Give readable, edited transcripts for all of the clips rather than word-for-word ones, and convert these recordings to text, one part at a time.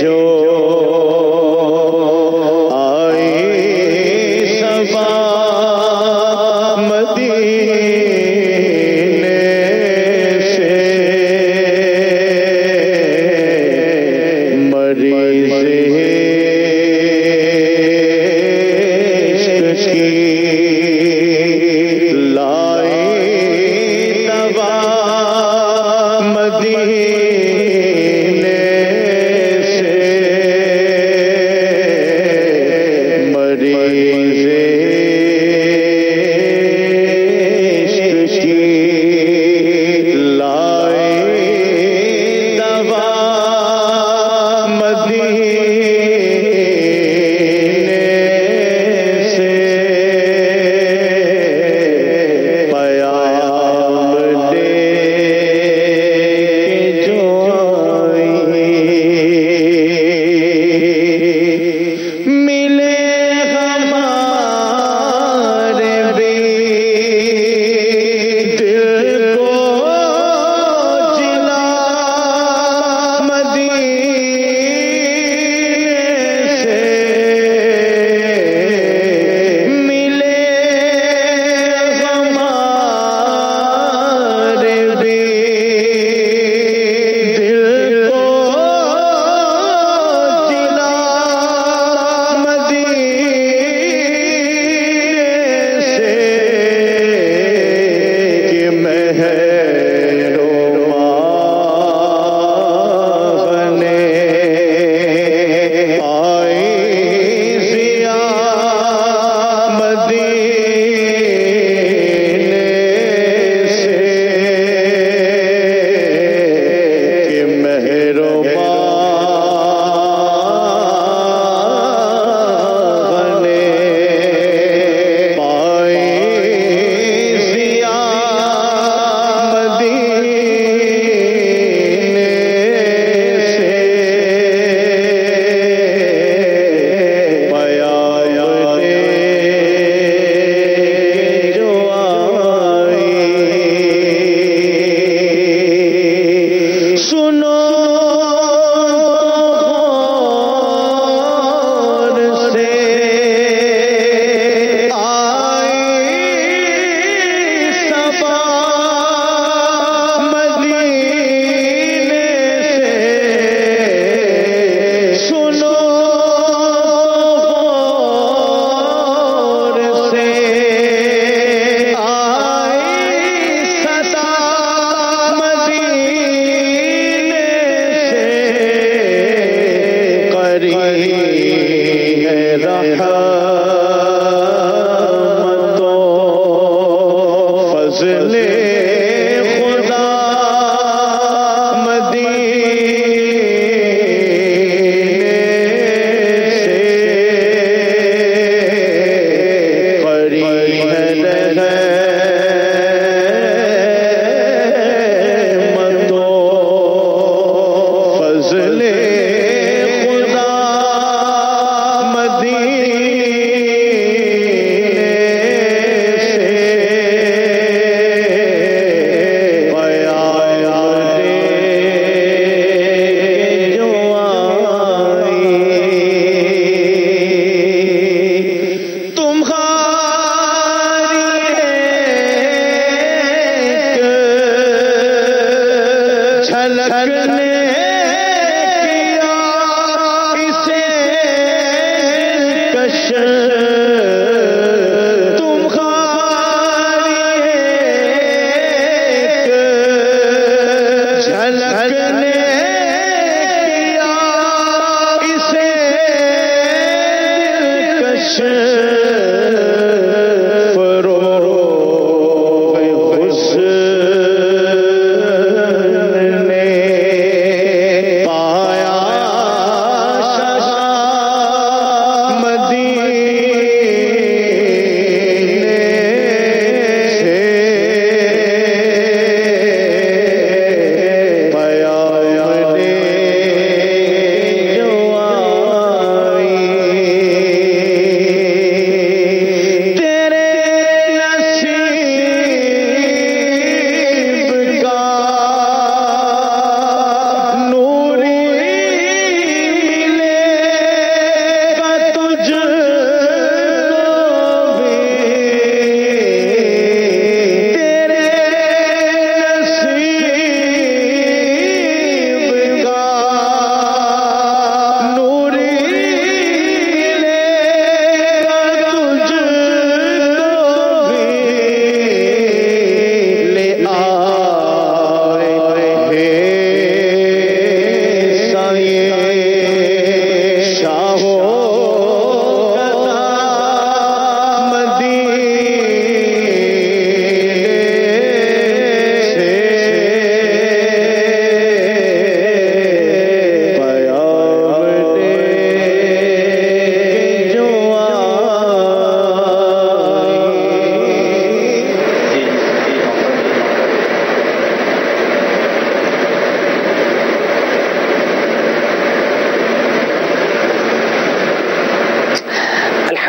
جو آئی صبا مدینے سے مریض عشق کی لائی دوا مدینے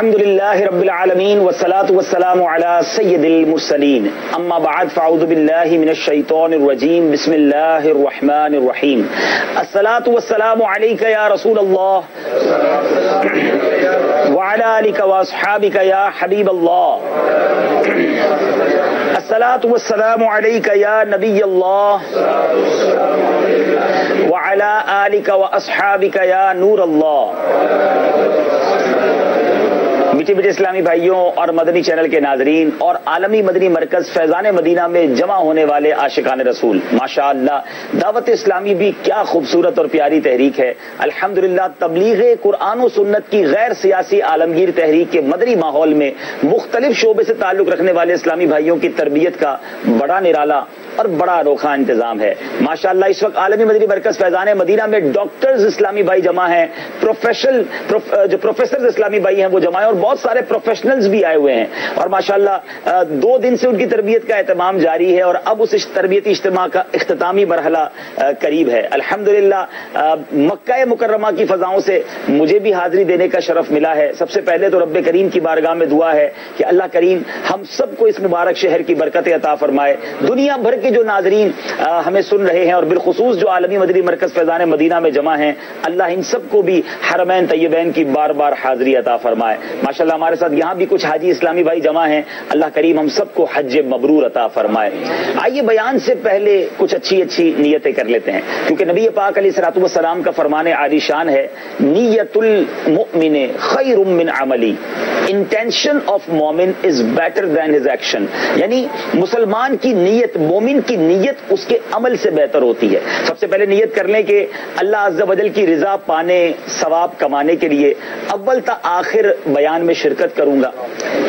الحمد للہ رب العالمین والصلاة والسلام علی سید المرسلین اما بعد فاعوذ باللہ من الشیطان الرجیم بسم اللہ الرحمن الرحیم الصلاة والسلام علیک یا رسول اللہ وعلی آلک واصحابک یا حبیب اللہ الصلاة والسلام علیک یا نبی اللہ وعلی آلک واصحابک یا نور اللہ۔ میٹھے میٹھے اسلامی بھائیوں اور مدنی چینل کے ناظرین اور عالمی مدنی مرکز فیضان مدینہ میں جمع ہونے والے عاشقان رسول، ماشاءاللہ دعوت اسلامی بھی کیا خوبصورت اور پیاری تحریک ہے۔ الحمدللہ تبلیغ قرآن و سنت کی غیر سیاسی عالمگیر تحریک کے مدنی ماحول میں مختلف شعبے سے تعلق رکھنے والے اسلامی بھائیوں کی تربیت کا بڑا نرالا اور بڑا انوکھا انتظام ہے۔ ماشاءاللہ اس وقت عالمی مدنی مرکز فیضان مدینہ میں ڈاکٹرز اسلامی بھائی جمع ہیں، جو پروفیسرز اسلامی بھائی ہیں وہ جمع ہیں، اور بہت سارے پروفیشنلز بھی آئے ہوئے ہیں، اور ماشاءاللہ 2 دن سے ان کی تربیت کا اہتمام جاری ہے اور اب اس تربیتی اجتماع کا اختتامی مرحلہ قریب ہے۔ الحمدللہ مکہ مکرمہ کی فضاؤں سے مجھے بھی حاضری دینے کا شرف ملا ہے۔ سب سے پہلے تو رب کریم کی بارگاہ میں دعا ہے کہ اللہ کریم ہم سب کو اس مبارک شہر کی برکت عطا فرمائے۔ دنیا بھر کے جو ناظرین ہمیں سن رہے ہیں اور بالخصوص جو عالمی مدنی مرکز فیضان مدینہ میں جمع ہیں، اللہ ان سب کو بھی حرمین طیبین کی بار بار حاضری عطا فرمائے۔ ماشاءاللہ ہمارے ساتھ یہاں بھی کچھ حاجی اسلامی بھائی جمع ہیں، اللہ کریم ہم سب کو حج مبرور عطا فرمائے۔ آئیے بیان سے پہلے کچھ اچھی نیتیں کر لیتے ہیں، کیونکہ نبی پاک علیہ الصلوۃ والسلام کا فرمان عالی شان ہے، نیت المؤمن خیر من عملی، انٹینشن آف مومن is better than his action, یعنی مسلمان کی نیت، مومن کی نیت اس کے عمل سے بہتر ہوتی ہے۔ سب سے پہلے نیت کر لیں کہ اللہ عز و جل کی رضا پانے، ثواب کمانے کے لیے اول تا آخر بیان میں شرکت کروں گا۔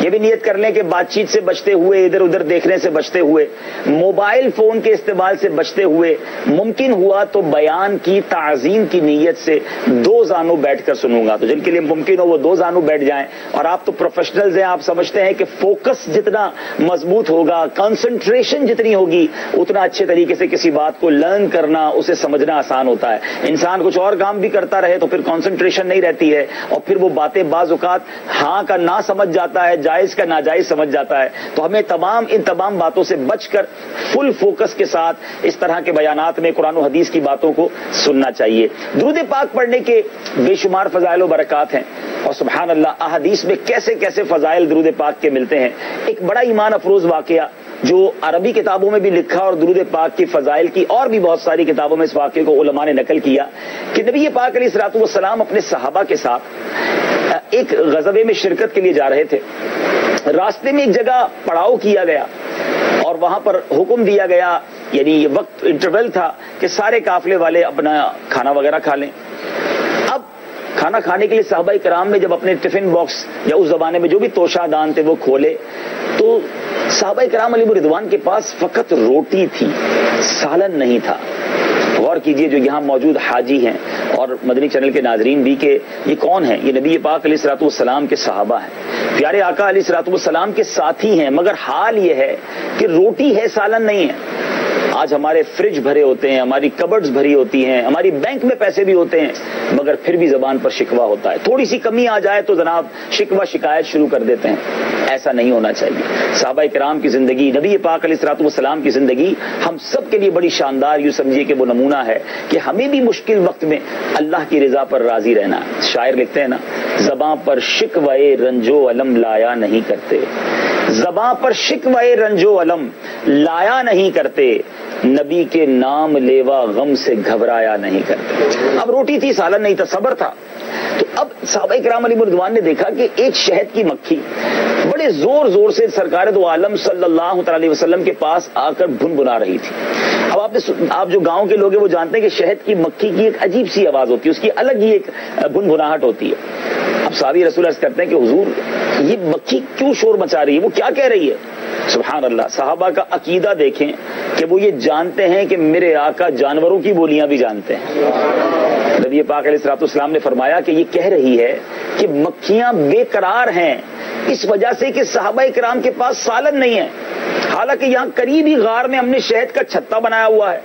یہ بھی نیت کر لیں کہ بات چیت سے بچتے ہوئے، ادھر ادھر دیکھنے سے بچتے ہوئے، موبائل فون کے استعمال سے بچتے ہوئے، ممکن ہوا تو بیان کی تعظیم کی نیت سے 2 زانوں بیٹھ کر سنوں گا۔ تو جن کے لیے ممکن ہو وہ 2 زانوں بیٹھ جائیں، اور آپ تو پروفیشنلز ہیں، آپ سمجھتے ہیں کہ فوکس جتنا مضبوط ہوگا، کنسنٹریشن جتنی ہوگی، اتنا اچھے طریقے سے کسی بات کو لرن کرنا، اسے سمجھنا آسان ہوتا ہے۔ انسان کچھ اور کام بھی کرتا رہے تو پھر کنسنٹریشن نہیں رہتی ہے، اور پھر وہ باتیں بعض اوقات ہاں کا نہ سمجھ جاتا ہے، جائز کا ناجائز سمجھ جاتا ہے۔ تو ہمیں ان تمام باتوں سے بچ کر فل فوکس کے ساتھ اس طرح کے بیانات میں قرآن و حدیث کی باتوں کو سننا چاہیے۔ درود پاک پڑھنے کے بے شمار فضائل و برکات ہیں، اور سبحان اللہ احادیث میں کیسے کیسے فضائل درود پاک کے ملتے ہیں۔ ایک بڑا ایمان افروز واقعہ جو عربی کتابوں میں بھی لکھا اور درود پاک کی فضائل کی اور بھی بہت ساری کتابوں میں اس واقعے کو علماء نے نقل کیا کہ نبی پاک علیہ الصلوۃ والسلام اپنے صحابہ کے ساتھ ایک غزوے میں شرکت کے لیے جا رہے تھے۔ راستے میں ایک جگہ پڑاؤ کیا گیا اور وہاں پر حکم دیا گیا، یعنی یہ وقت انٹرول تھا کہ سارے قافلے والے اپنا کھانا وغیرہ کھا لیں۔ اب کھانا کھانے کے لیے صحابہ کرام نے جب اپنے ٹفن باکس یا اس زمانے میں جو بھی توشہ دان تھے وہ کھولے تو صحابہ کرام علیہ رضوان کے پاس فقط روٹی تھی، سالن نہیں تھا۔ غور کیجئے جو یہاں موجود حاجی ہیں اور مدنی چینل کے ناظرین بھی کہ یہ کون ہیں، یہ نبی پاک علیہ الصلوۃ والسلام کے صحابہ ہیں، پیارے آقا علیہ الصلوۃ والسلام کے ساتھی ہیں، مگر حال یہ ہے کہ روٹی ہے، سالن نہیں ہے۔ آج ہمارے فریج بھرے ہوتے ہیں، ہماری کبرڈز بھری ہوتی ہیں، ہماری بینک میں پیسے بھی ہوتے ہیں، مگر پھر بھی زبان پر شکوہ ہوتا ہے، تھوڑی سی کمی آ جائے تو جناب شکوہ شکایت شروع کر دیتے ہیں۔ ایسا نہیں ہونا چاہیے۔ صحابہ کرام کی زندگی، نبی پاک علیہ الصلوۃ والسلام کی زندگی ہم سب کے لیے بڑی شاندار، یوں سمجھیے کہ وہ نمونہ ہے کہ ہمیں بھی مشکل وقت میں اللہ کی رضا پر راضی رہنا۔ شاعر لکھتے ہیں نا، زباں پر شکوہ رنج و علم لایا نہیں کرتے، زباں پر شکوہ رنج و علم لایا نہیں کرتے، نبی کے نام لیوا غم سے گھبرایا نہیں کرتے۔ اب روٹی تھی، سالن نہیں تھا، صبر تھا۔ تو اب صحابہ کرام علیہ رضوان نے دیکھا کہ ایک شہد کی مکھی بڑے زور زور سے سرکار دو عالم صلی اللہ علیہ وسلم کے پاس آ کر بھنبھنا رہی تھی۔ اب آپ جو گاؤں کے لوگ ہیں وہ جانتے ہیں کہ شہد کی مکھی کی ایک عجیب سی آواز ہوتی ہے، اس کی الگ ہی ایک بھنبھناہٹ ہوتی ہے۔ اب صحابی رسول عرض کرتے ہیں کہ حضور یہ مکھی کیوں شور مچا رہی ہے، وہ کیا کہہ رہی ہے؟ سبحان اللہ، صحابہ کا عقیدہ دیکھیں کہ وہ یہ جانتے ہیں کہ میرے آقا جانوروں کی بولیاں بھی جانتے ہیں۔ نبی پاک علیہ الصلوۃ والسلام نے فرمایا کہ یہ کہہ رہی ہے کہ مکھیاں بے قرار ہیں اس وجہ سے کہ صحابہ کرام کے پاس سالن نہیں ہے، حالانکہ یہاں قریب ہی غار میں ہم نے شہد کا چھتا بنایا ہوا ہے،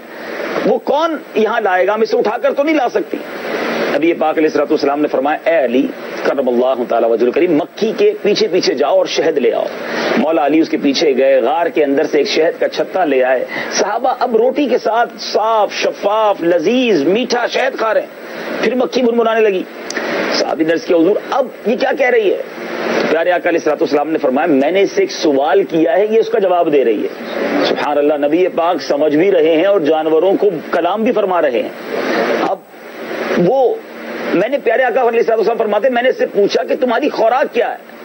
وہ کون یہاں لائے گا، ہم اسے اٹھا کر تو نہیں لا سکتی۔ نبی پاک علیہ الصلوۃ والسلام نے فرمایا اے علی کرم اللہ تعالی وجہہ کریم مکھی کے پیچھے پیچھے جاؤ اور شہد لے آؤ. مولا علی اس کے پیچھے گئے, غار کے اندر سے ایک شہد کا چھتا لے آئے. صحابہ اب روٹی کے ساتھ صاف شفاف لذیذ میٹھا شہد کھا رہے ہیں. پھر مکھی بنبنانے لگی. صحابی نے عرض کیا حضور اب یہ کیا کہہ رہی ہے؟ پیارے آقا علیہ الصلوۃ والسلام نے فرمایا میں نے اس سے ایک سوال کیا ہے, یہ اس کا جواب دے رہی ہے. سبحان اللہ, نبی پاک سمجھ بھی رہے ہیں اور جانوروں کو کلام بھی فرما رہے ہیں. اب وہ میں نے پیارے آقا علیہ الصلوۃ والسلام فرماتے میں نے اس سے پوچھا کہ تمہاری خوراک کیا ہے؟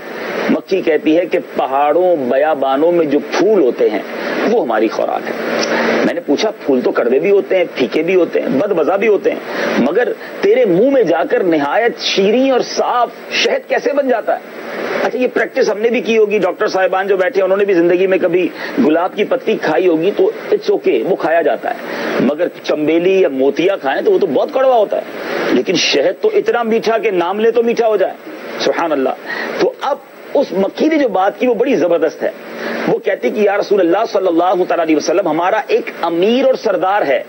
مکھی کہتی ہے کہ پہاڑوں بیابانوں میں جو پھول ہوتے ہیں وہ ہماری خوراک ہے. میں نے پوچھا پھول تو کڑوے بھی ہوتے ہیں, پھیکے بھی ہوتے ہیں, بد مزہ بھی ہوتے ہیں, مگر تیرے منہ میں جا کر نہایت شیریں اور صاف شہد کیسے بن جاتا ہے؟ اچھا یہ پریکٹس ہم نے بھی کی ہوگی, ڈاکٹر صاحبان جو بیٹھے ہیں انہوں نے بھی زندگی میں کبھی گلاب کی پتی کھائی ہوگی تو اٹس اوکے, وہ کھایا جاتا ہے. مگر چمبیلی یا موتیا کھائیں تو وہ تو بہت کڑوا ہوتا ہے, لیکن شہد تو اتنا میٹھا کہ نام لے تو میٹھا ہو جائے. سبحان اللہ. تو اب اس مکھی نے جو بات کی وہ بڑی زبردست ہے. وہ کہتی کہ یا رسول اللہ صلی اللہ تعالی علیہ وسلم ہمارا ایک امیر اور سردار ہے,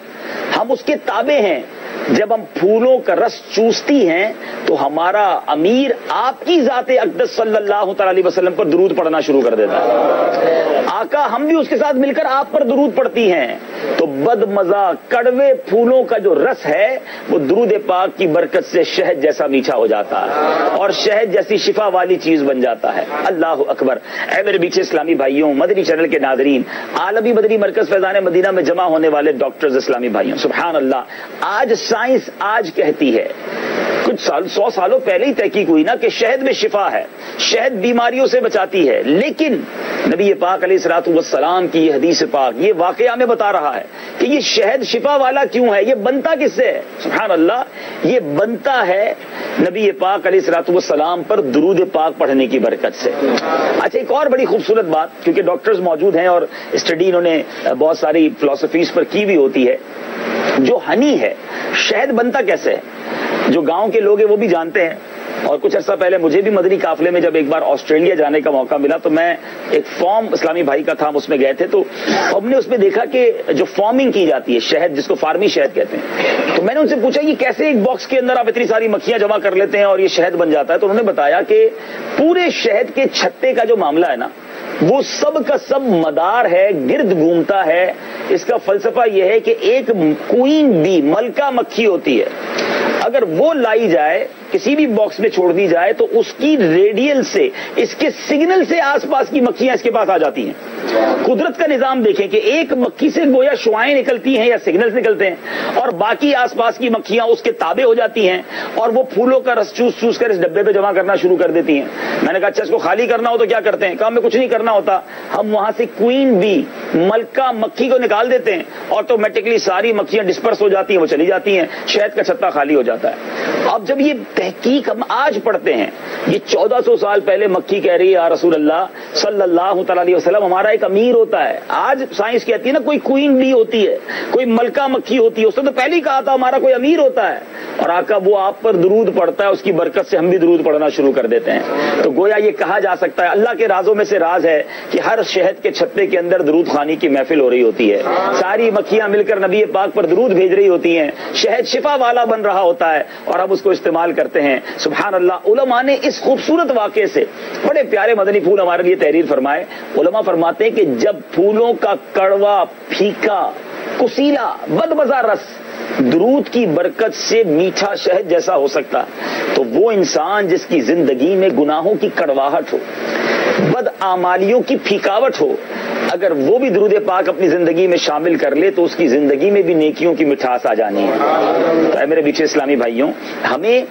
ہم اس کے تابع ہیں. جب ہم پھولوں کا رس چوستی ہیں تو ہمارا امیر آپ کی ذات اقدس صلی اللہ تعالی علیہ وسلم پر درود پڑھنا شروع کر دیتا ہے. آقا ہم بھی اس کے ساتھ مل کر آپ پر درود پڑھتی ہیں. تو بد مزہ کڑوے پھولوں کا جو رس ہے وہ درود پاک کی برکت سے شہد جیسا میٹھا ہو جاتا ہے اور شہد جیسی شفا والی چیز بن جاتا ہے. اللہ اکبر. اے میرے بیچے اسلامی بھائیوں, مدنی چینل کے ناظرین, عالمی مدنی مرکز فیضان مدینہ میں جمع ہونے والے ڈاکٹرز اسلامی بھائیوں, سبحان اللہ. آج سائنس آج کہتی ہے, کچھ 100 سالوں پہلے ہی تحقیق ہوئی نا کہ شہد میں شفا ہے, شہد بیماریوں سے بچاتی ہے. لیکن نبی پاک علیہ الصلوۃ والسلام کی یہ حدیث پاک یہ واقعہ ہمیں بتا رہا ہے کہ یہ شہد شفا والا کیوں ہے. یہ بنتا کس سے ہے؟ سبحان اللہ, یہ بنتا ہے نبی پاک علیہ الصلوۃ والسلام پر درود پاک پڑھنے کی برکت سے. اچھا ایک اور بڑی خوبصورت بات, کیونکہ ڈاکٹرز موجود ہیں اور اسٹڈی انہوں نے بہت ساری فلسفیز پر کی بھی ہوتی ہے. جو ہنی ہے, شہد بنتا کیسے ہے, جو گاؤں کے لوگ ہیں وہ بھی جانتے ہیں. اور کچھ عرصہ پہلے مجھے بھی مدنی قافلے میں جب ایک بار آسٹریلیا جانے کا موقع ملا تو میں ایک فارم اسلامی بھائی کا تھا, ہم اس میں گئے تھے. تو ہم نے اس میں دیکھا کہ جو فارمنگ کی جاتی ہے شہد, جس کو فارمی شہد کہتے ہیں, تو میں نے ان سے پوچھا یہ کیسے ایک باکس کے اندر آپ اتنی ساری مکھیاں جمع کر لیتے ہیں اور یہ شہد بن جاتا ہے. تو انہوں نے بتایا کہ پورے شہد کے چھتے کا جو معاملہ ہے نا وہ سب کا سب مدار ہے, گرد گھومتا ہے. اس کا فلسفہ یہ ہے کہ ایک کوئین بی, ملکہ مکھی ہوتی ہے, اگر وہ لائی جائے کسی بھی باکس میں چھوڑ دی جائے تو اس کی ریڈیل سے, اس کے سگنل سے آس پاس کی مکھیاں اس کے پاس آ جاتی ہیں. قدرت کا نظام دیکھیں کہ ایک مکھی سے گویا شعائیں نکلتی ہیں یا سگنلز نکلتے ہیں اور باقی آس پاس کی مکھیاں اس کے تابع ہو جاتی ہیں اور وہ پھولوں کا رس چوس چوس کر اس ڈبے پہ جمع کرنا شروع کر دیتی ہیں. میں نے کہا اچھا اس کو خالی کرنا ہو تو کیا کرتے ہیں؟ کہا ہمیں کچھ نہیں کرنا ہوتا, ہم وہاں سے کوئین بی, ملکہ مکھی کو نکال دیتے ہیں, آٹومیٹکلی ساری مکھیاں ڈسپرس ہو جاتی ہیں, وہ چلی جاتی ہیں, شہد کا چھتا خالی ہو جاتا ہے. اب جب یہ تحقیق ہم آج پڑھتے ہیں, یہ 1400 سال پہلے مکھی کہہ رہی ہے یا رسول اللہ صلی اللہ تعالی علیہ وسلم ہمارا ایک امیر ہوتا ہے. آج سائنس کہتی ہے نا کوئی کوئین بی ہوتی ہے, کوئی ملکہ مکھی ہوتی ہے, اس نے تو پہلے ہی کہا تھا ہمارا کوئی امیر ہوتا ہے. اور آقا وہ آپ پر درود پڑھتا ہے, اس کی برکت سے ہم بھی درود پڑھنا شروع کر دیتے ہیں. تو گویا یہ کہا جا سکتا ہے اللہ کے رازوں میں سے راز ہے کہ ہر شہد کے چھتے کے اندر درود خوانی کی محفل ہو رہی ہوتی ہے, ساری مکھیاں مل کر نبی پاک پر درود بھیج رہی ہوتی ہیں, شہد شفا والا بن رہا ہوتا ہے اور ہم اس کو استعمال کرتے ہیں. سبحان اللہ. علماء نے اس خوبصورت واقعے سے بڑے پیارے مدنی پھول ہمارے لیے تحریر فرمائے. علماء فرماتے ہیں کہ جب پھولوں کا کڑوا, پھیکا, کسیلا, بدمزہ رس درود کی برکت سے میٹھا شہد جیسا ہو سکتا تو وہ انسان جس کی زندگی میں گناہوں کی کڑواہٹ ہو, بد اعمالیوں کی پھیکاوٹ ہو, اگر وہ بھی درود پاک اپنی زندگی میں شامل کر لے تو اس کی زندگی میں بھی نیکیوں کی مٹھاس آ جانی ہے. تو اے میرے بیچے اسلامی بھائیوں, ہمیں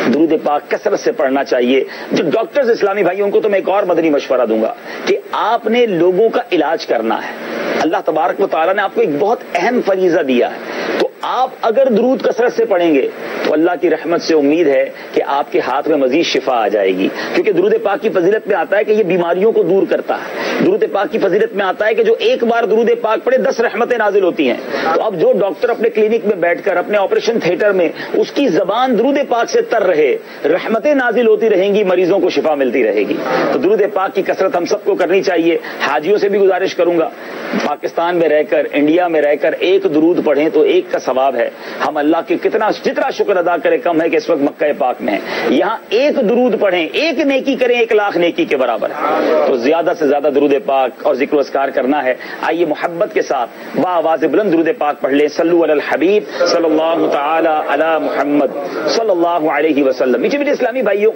درود پاک کثرت سے پڑھنا چاہیے. جو ڈاکٹرز اسلامی بھائیوں کو تو میں ایک اور مدنی مشورہ دوں گا کہ آپ نے لوگوں کا علاج کرنا ہے. اللہ تبارک و تعالیٰ نے آپ کو ایک بہت اہم فریضہ دیا ہے, تو آپ اگر درود کثرت سے پڑھیں گے تو اللہ کی رحمت سے امید ہے کہ آپ کے ہاتھ میں مزید شفا آ جائے گی. کیونکہ درود پاک کی فضیلت میں آتا ہے کہ یہ بیماریوں کو دور کرتا ہے. درود پاک کی فضیلت میں آتا ہے کہ جو ایک بار درود پاک پڑھے 10 رحمتیں نازل ہوتی ہیں. تو اب جو ڈاکٹر اپنے کلینک میں بیٹھ کر اپنے آپریشن تھیٹر میں اس کی زبان درود پاک سے تر رہے, رحمتیں نازل ہوتی رہیں گی, مریضوں کو شفا ملتی رہے گی. تو درود پاک کی کثرت ہم سب کو کرنی چاہیے. حاجیوں سے بھی گزارش کروں گا, پاکستان میں رہ کر, انڈیا میں رہ کر ایک درود پڑھیں تو ایک کا ثواب ہے. ہم اللہ کے جتنا شکر شکر ادا کرے کم ہے کہ اس وقت مکہ پاک میں ہے. یہاں ایک درود پڑھیں, ایک نیکی کریں 1,00,000 نیکی کے برابر ہے. تو زیادہ سے زیادہ درود پاک اور ذکر و اذکار کرنا ہے. آئیے محبت کے ساتھ بآواز بلند درود پاک پڑھ لیں. صلو علی الحبیب صلی اللہ تعالی علی محمد صلی اللہ علیہ وسلم. میٹھے اسلامی بھائیوں,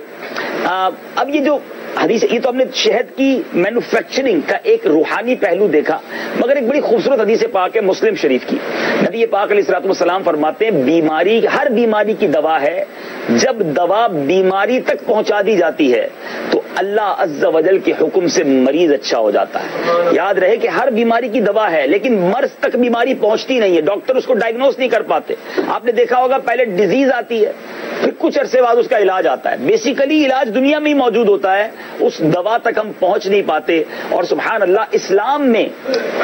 اب یہ جو حدیث, یہ تو ہم نے شہد کی مینوفیکچرنگ کا ایک روحانی پہلو دیکھا, مگر ایک بڑی خوبصورت حدیث پاک ہے مسلم شریف کی. نبی پاک علیہ الصلوۃ والسلام فرماتے ہیں بیماری, ہر بیماری کی دوا ہے. جب دوا بیماری تک پہنچا دی جاتی ہے تو اللہ عز و جل کے حکم سے مریض اچھا ہو جاتا ہے. یاد رہے کہ ہر بیماری کی دوا ہے, لیکن مرض تک بیماری پہنچتی نہیں ہے, ڈاکٹر اس کو ڈائگنوز نہیں کر پاتے. آپ نے دیکھا ہوگا پہلے ڈیزیز آتی ہے, پھر کچھ عرصے بعد اس کا علاج آتا ہے. بیسیکلی علاج دنیا میں ہی موجود ہوتا ہے, اس دوا تک ہم پہنچ نہیں پاتے. اور سبحان اللہ, اسلام میں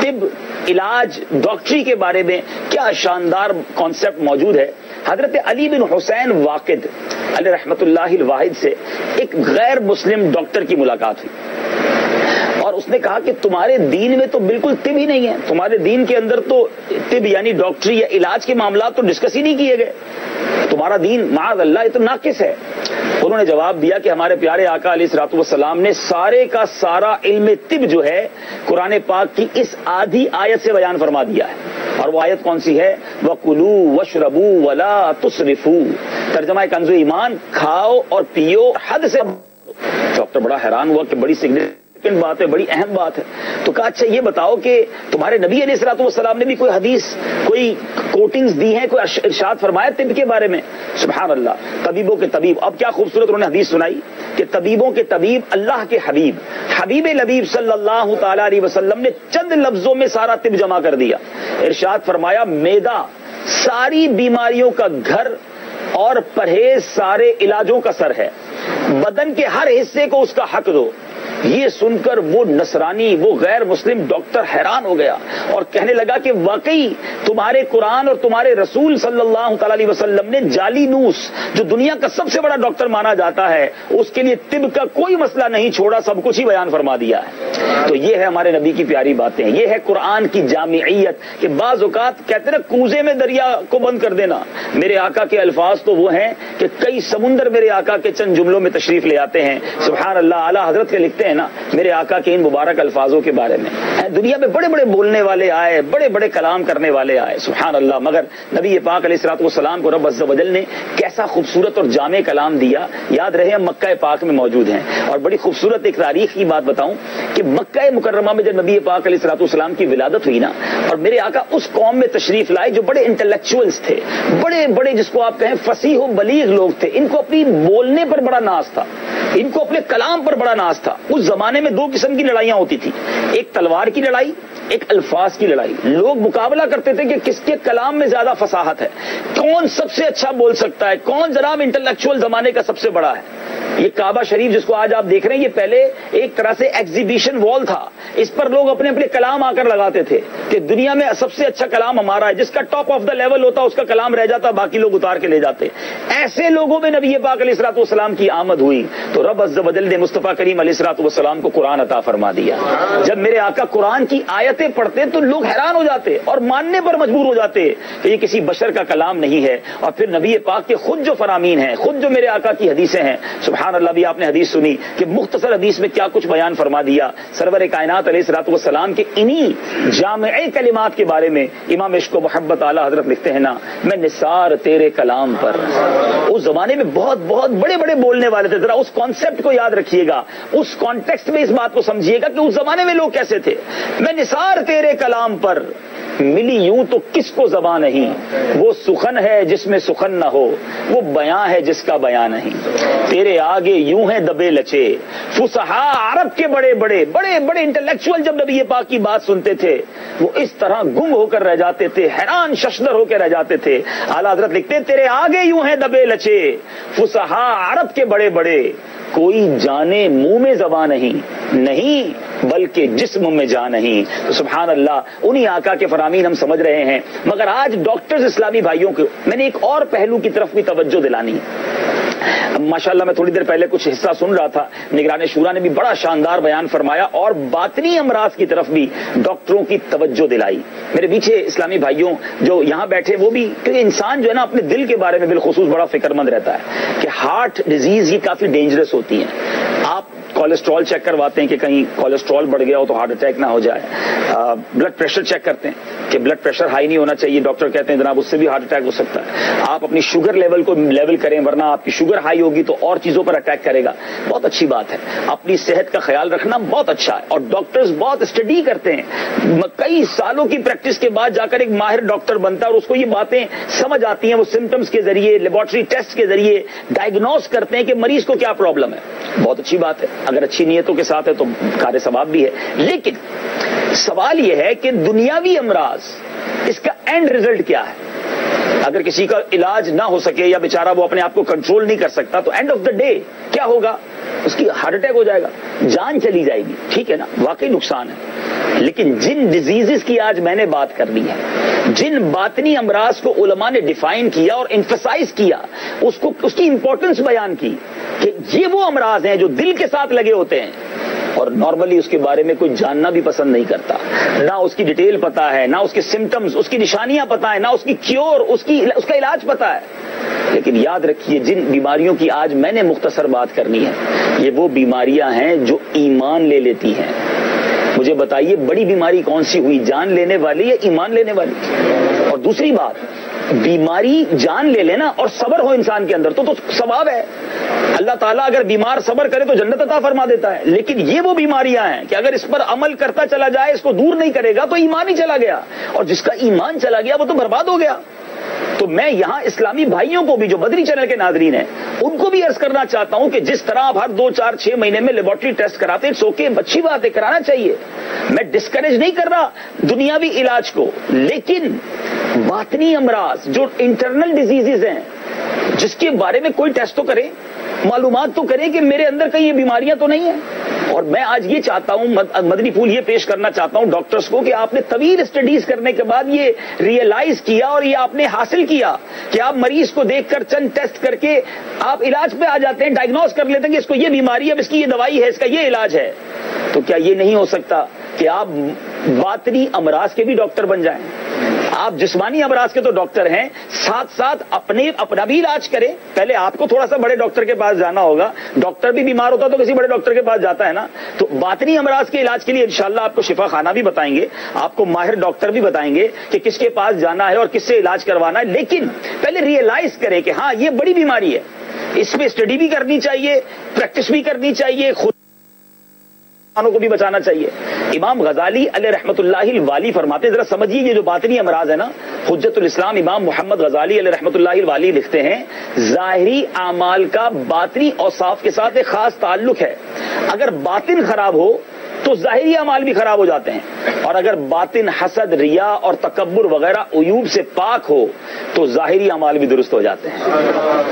طب, علاج, ڈاکٹری کے بارے میں کیا شاندار کانسیپٹ موجود ہے. حضرت علی بن حسین واقد علیہ رحمت اللہ الواحد سے ایک غیر مسلم ڈاکٹر کی ملاقات ہوئی, اور اس نے کہا کہ تمہارے دین میں تو بالکل طب ہی نہیں ہے, تمہارے دین کے اندر تو طب یعنی ڈاکٹری یا علاج کے معاملات تو ڈسکس ہی نہیں کیے گئے, تمہارا دین معاذ اللہ یہ تو ناقص ہے. انہوں نے جواب دیا کہ ہمارے پیارے آقا علیہ الصلوۃ والسلام نے سارے کا سارا علم طب جو ہے قرآن پاک کی اس آدھی آیت سے بیان فرما دیا ہے. اور وہ آیت کون سی ہے؟ وَكُلُوا وَاشْرَبُوا وَلَا تُسْرِفُوا. ترجمہ کنز ایمان, کھاؤ اور پیو حد سے. ڈاکٹر بڑا حیران ہوا کہ بڑی سگنیفیکنٹ بات ہے, بڑی اہم بات ہے. تو کہا اچھا یہ بتاؤ کہ تمہارے نبی علیہ الصلوۃ والسلام نے بھی کوئی حدیث, کوئی کوٹنگز دی ہیں, کوئی ارشاد فرمایا طب کے بارے میں؟ سبحان اللہ, طبیبوں کے طبیب. اب کیا خوبصورت انہوں نے حدیث سنائی کہ طبیبوں کے طبیب اللہ کے حبیب حبیب لبیب صلی اللہ تعالی علیہ وسلم نے چند لفظوں میں سارا طب جمع کر دیا. ارشاد فرمایا معدہ ساری بیماریوں کا گھر اور پرہیز سارے علاجوں کا سر ہے, بدن کے ہر حصے کو اس کا حق دو. یہ سن کر وہ نصرانی, وہ غیر مسلم ڈاکٹر حیران ہو گیا اور کہنے لگا کہ واقعی تمہارے قرآن اور تمہارے رسول صلی اللہ تعالی علیہ وسلم نے جعلی نوس, جو دنیا کا سب سے بڑا ڈاکٹر مانا جاتا ہے, اس کے لیے طب کا کوئی مسئلہ نہیں چھوڑا, سب کچھ ہی بیان فرما دیا ہے. تو یہ ہے ہمارے نبی کی پیاری باتیں, یہ ہے قرآن کی جامعیت. کہ بعض اوقات کہتے ہیں کوزے میں دریا کو بند کر دینا, میرے آقا کے الفاظ تو وہ ہیں کہ کئی سمندر میرے آقا کے چند جملوں میں تشریف لے آتے ہیں. سبحان اللہ, اعلیٰ حضرت کے لکھتے ہیں نا میرے آقا کے ان مبارک الفاظوں کے بارے میں, دنیا میں بڑے بڑے بولنے والے آئے, بڑے بڑے کلام کرنے والے آئے, سبحان اللہ, مگر نبی پاک علیہ الصلوۃ والسلام کو رب عز و جل نے کیسا خوبصورت اور جامع کلام دیا. یاد رہے ہم مکہ پاک میں موجود ہیں, اور بڑی خوبصورت ایک تاریخ کی بات بتاؤں کہ مکہ مکرمہ میں جب نبی پاک علیہ الصلوۃ والسلام کی ولادت ہوئی نا, اور میرے آقا اس قوم میں تشریف لائے جو بڑے انٹلیکچوئلز تھے, بڑے بڑے جس کو آپ کہیں فصیح و بلیغ لوگ تھے. ان کو اپنی بولنے پر بڑا ناز تھا, ان کو اپنے کلام پر بڑا ناز تھا. اس زمانے میں دو قسم کی لڑائیاں ہوتی تھی, ایک تلوار کی لڑائی, ایک الفاظ کی لڑائی. لوگ مقابلہ کرتے تھے کہ کس کے کلام میں زیادہ فصاحت ہے, کون سب سے اچھا بول سکتا ہے, کون جناب انٹلیکچوئل زمانے کا سب سے بڑا ہے. یہ کعبہ شریف جس کو آج آپ دیکھ رہے ہیں, یہ پہلے ایک طرح سے ایگزیبیشن وال تھا, اس پر لوگ اپنے اپنے کلام آ کر لگاتے تھے کہ دنیا میں سب سے اچھا کلام ہمارا ہے, جس کا ٹاپ آف دا لیول ہوتا اس کا کلام رہ جاتا, باقی لوگ اتار کے لے جاتے. ایسے لوگوں میں نبی پاک علیہ الصلوۃ والسلام کی آمد ہوئی تو رب عز و جل نے مصطفیٰ کریم علیہ الصلوۃ والسلام کو قرآن عطا فرما دیا. جب میرے آقا قرآن کی آیتیں پڑھتے تو لوگ حیران ہو جاتے اور ماننے پر مجبور ہو جاتے کہ یہ کسی بشر کا کلام نہیں ہے. اور پھر نبی پاک کے خود جو فرامین ہیں, خود جو میرے آقا کی حدیثیں ہیں, سبحان اللہ, بھی آپ نے حدیث سنی کہ مختصر حدیث میں کیا کچھ بیان فرما دیا. سرور کائنات علیہ الصلوۃ والسلام کے انہی جامع کلمات کے بارے میں امام عشق و محبت اعلیٰ حضرت لکھتے ہیں نا, میں نثار تیرے کلام پر. اس زمانے میں بہت بہت بڑے بڑے بولنے والے تھے. ذرا اس کانسیپٹ کو یاد رکھیے گا, اس کانٹیکسٹ میں اس بات کو سمجھیے گا کہ اس زمانے میں لوگ کیسے تھے. میں نثار تیرے کلام پر, ملی یوں تو کس کو زبان نہیں, وہ سخن ہے جس میں سخن نہ ہو, وہ بیاں ہے جس کا بیاں نہیں. تیرے آگے یوں ہیں دبے لچے, فصحاء عرب کے بڑے بڑے بڑے بڑے انٹلیکچوئل جب نبی پاک کی بات سنتے تھے وہ اس طرح گم ہو کر رہ جاتے تھے, حیران ششدر ہو کے رہ جاتے تھے. اعلیٰ حضرت لکھتے ہیں تیرے آگے یوں ہیں دبے لچے, فصحاء عرب کے بڑے بڑے, کوئی جانے منہ میں زبان نہیں بلکہ جسم میں جان نہیں. تو سبحان اللہ, انہی آقا کے فرامین ہم سمجھ رہے ہیں. مگر آج ڈاکٹرز اسلامی بھائیوں کو میں نے ایک اور پہلو کی طرف بھی توجہ دلانی ہے. ماشاءاللہ میں تھوڑی دیر پہلے کچھ حصہ سن رہا تھا، نگران شورا نے بھی بڑا شاندار بیان فرمایا اور باطنی امراض کی طرف بھی ڈاکٹروں کی توجہ دلائی. میرے پیچھے اسلامی بھائیوں جو یہاں بیٹھے وہ بھی، کیونکہ انسان جو ہے نا اپنے دل کے بارے میں بالخصوص بڑا فکر مند رہتا ہے کہ ہارٹ ڈیزیز یہ کافی ڈینجرس ہوتی ہیں. آپ کولیسٹرول چیک کرواتے ہیں کہ کہیں کولیسٹرول بڑھ گیا ہو تو ہارٹ اٹیک نہ ہو جائے. بلڈ پریشر چیک کرتے ہیں کہ بلڈ پریشر ہائی نہیں ہونا چاہیے، ڈاکٹر کہتے ہیں جناب اس سے بھی ہارٹ اٹیک ہو سکتا ہے. آپ اپنی شوگر لیول کو لیول کریں ورنہ آپ کی شوگر ہائی ہوگی تو اور چیزوں پر اٹیک کرے گا. بہت اچھی بات ہے، اپنی صحت کا خیال رکھنا بہت اچھا ہے. اور ڈاکٹرز بہت اسٹڈی کرتے ہیں، کئی سالوں کی پریکٹس کے بعد جا کر ایک ماہر ڈاکٹر بنتا ہے اور اس کو یہ باتیں سمجھ آتی ہیں. وہ سمٹمز کے ذریعے، لیبارٹری ٹیسٹ کے ذریعے ڈائگنوز کرتے ہیں کہ مریض کو کیا پرابلم ہے. بہت اچھی بات ہے، اگر اچھی نیتوں کے ساتھ ہے تو کار ثواب بھی ہے. لیکن سوال یہ ہے کہ دنیاوی امراض اس کا اینڈ ریزلٹ کیا ہے؟ اگر کسی کا علاج نہ ہو سکے یا بیچارہ وہ اپنے آپ کو کنٹرول نہیں کر سکتا تو اینڈ آف دا ڈے کیا ہوگا؟ اس کی ہارٹ اٹیک ہو جائے گا، جان چلی جائے گی. ٹھیک ہے نا، واقعی نقصان ہے. لیکن جن ڈیزیزز کی آج میں نے بات کرنی ہے، جن باطنی امراض کو علماء نے ڈیفائن کیا اور ایمفسائز کیا، اس کی امپورٹنس بیان کی کہ یہ وہ امراض ہیں جو دل کے ساتھ لگے ہوتے ہیں اور نارملی اس کے بارے میں کوئی جاننا بھی پسند نہیں کرتا. نہ اس کی ڈیٹیل پتا ہے، نہ اس کے سمٹمز، اس کی نشانیاں پتا ہے، نہ اس کی کیور، اس کا علاج پتا ہے. لیکن یاد رکھیے جن بیماریوں کی آج میں نے مختصر بات کرنی ہے یہ وہ بیماریاں ہیں جو ایمان لے لیتی ہیں. مجھے بتائیے بڑی بیماری کون سی ہوئی، جان لینے والی یا ایمان لینے والی؟ اور دوسری بات، بیماری جان لے لینا اور صبر ہو انسان کے اندر تو ثواب ہے. اللہ تعالیٰ اگر بیمار صبر کرے تو جنت عطا فرما دیتا ہے. لیکن یہ وہ بیماریاں ہیں کہ اگر اس پر عمل کرتا چلا جائے، اس کو دور نہیں کرے گا تو ایمان ہی چلا گیا، اور جس کا ایمان چلا گیا وہ تو برباد ہو گیا. تو میں یہاں اسلامی بھائیوں کو بھی جو بدری چینل کے ناظرین ہیں ان کو بھی عرض کرنا چاہتا ہوں کہ جس طرح آپ ہر 2 4 6 مہینے میں لیبارٹری ٹیسٹ کراتے ہیں، سوکے اچھی بات ہے، کرانا چاہیے. میں ڈسکریج نہیں کر رہا دنیاوی علاج کو، لیکن باطنی امراض جو انٹرنل ڈیزیزز ہیں جس کے بارے میں کوئی ٹیسٹ تو کریں، معلومات تو کریں کہ میرے اندر کہیں یہ بیماریاں تو نہیں ہیں. اور میں آج یہ چاہتا ہوں، مدنی پھول یہ پیش کرنا چاہتا ہوں ڈاکٹرز کو کہ آپ نے طویل اسٹڈیز کرنے کے بعد یہ ریئلائز کیا اور یہ آپ نے حاصل کیا کہ آپ مریض کو دیکھ کر چند ٹیسٹ کر کے آپ علاج پہ آ جاتے ہیں، ڈائگنوز کر لیتے ہیں کہ اس کو یہ بیماری ہے، اب اس کی یہ دوائی ہے، اس کا یہ علاج ہے. تو کیا یہ نہیں ہو سکتا کہ آپ باطنی امراض کے بھی ڈاکٹر بن جائیں؟ آپ جسمانی امراض کے تو ڈاکٹر ہیں، ساتھ ساتھ اپنا بھی علاج کریں. پہلے آپ کو تھوڑا سا بڑے ڈاکٹر کے پاس جانا ہوگا، ڈاکٹر بھی بیمار ہوتا تو کسی بڑے ڈاکٹر کے پاس جاتا ہے نا. تو باطنی امراض کے علاج کے لیے انشاءاللہ آپ کو شفا خانہ بھی بتائیں گے، آپ کو ماہر ڈاکٹر بھی بتائیں گے کہ کس کے پاس جانا ہے اور کس سے علاج کروانا ہے. لیکن پہلے ریئلائز کریں کہ ہاں یہ بڑی بیماری ہے، اس پہ اسٹڈی بھی کرنی چاہیے، پریکٹس بھی کرنی چاہیے، خود کو بھی بچانا چاہیے. امام غزالی علیہ رحمۃ اللہ الوالی فرماتے ہیں، ذرا سمجھیے یہ جو باطنی امراض ہے نا، حجت الاسلام امام محمد غزالی علیہ رحمۃ اللہ الوالی لکھتے ہیں ظاہری اعمال کا باطنی اوصاف کے ساتھ ایک خاص تعلق ہے. اگر باطن خراب ہو تو ظاہری اعمال بھی خراب ہو جاتے ہیں، اور اگر باطن حسد، ریا اور تکبر وغیرہ عیوب سے پاک ہو تو ظاہری اعمال بھی درست ہو جاتے ہیں.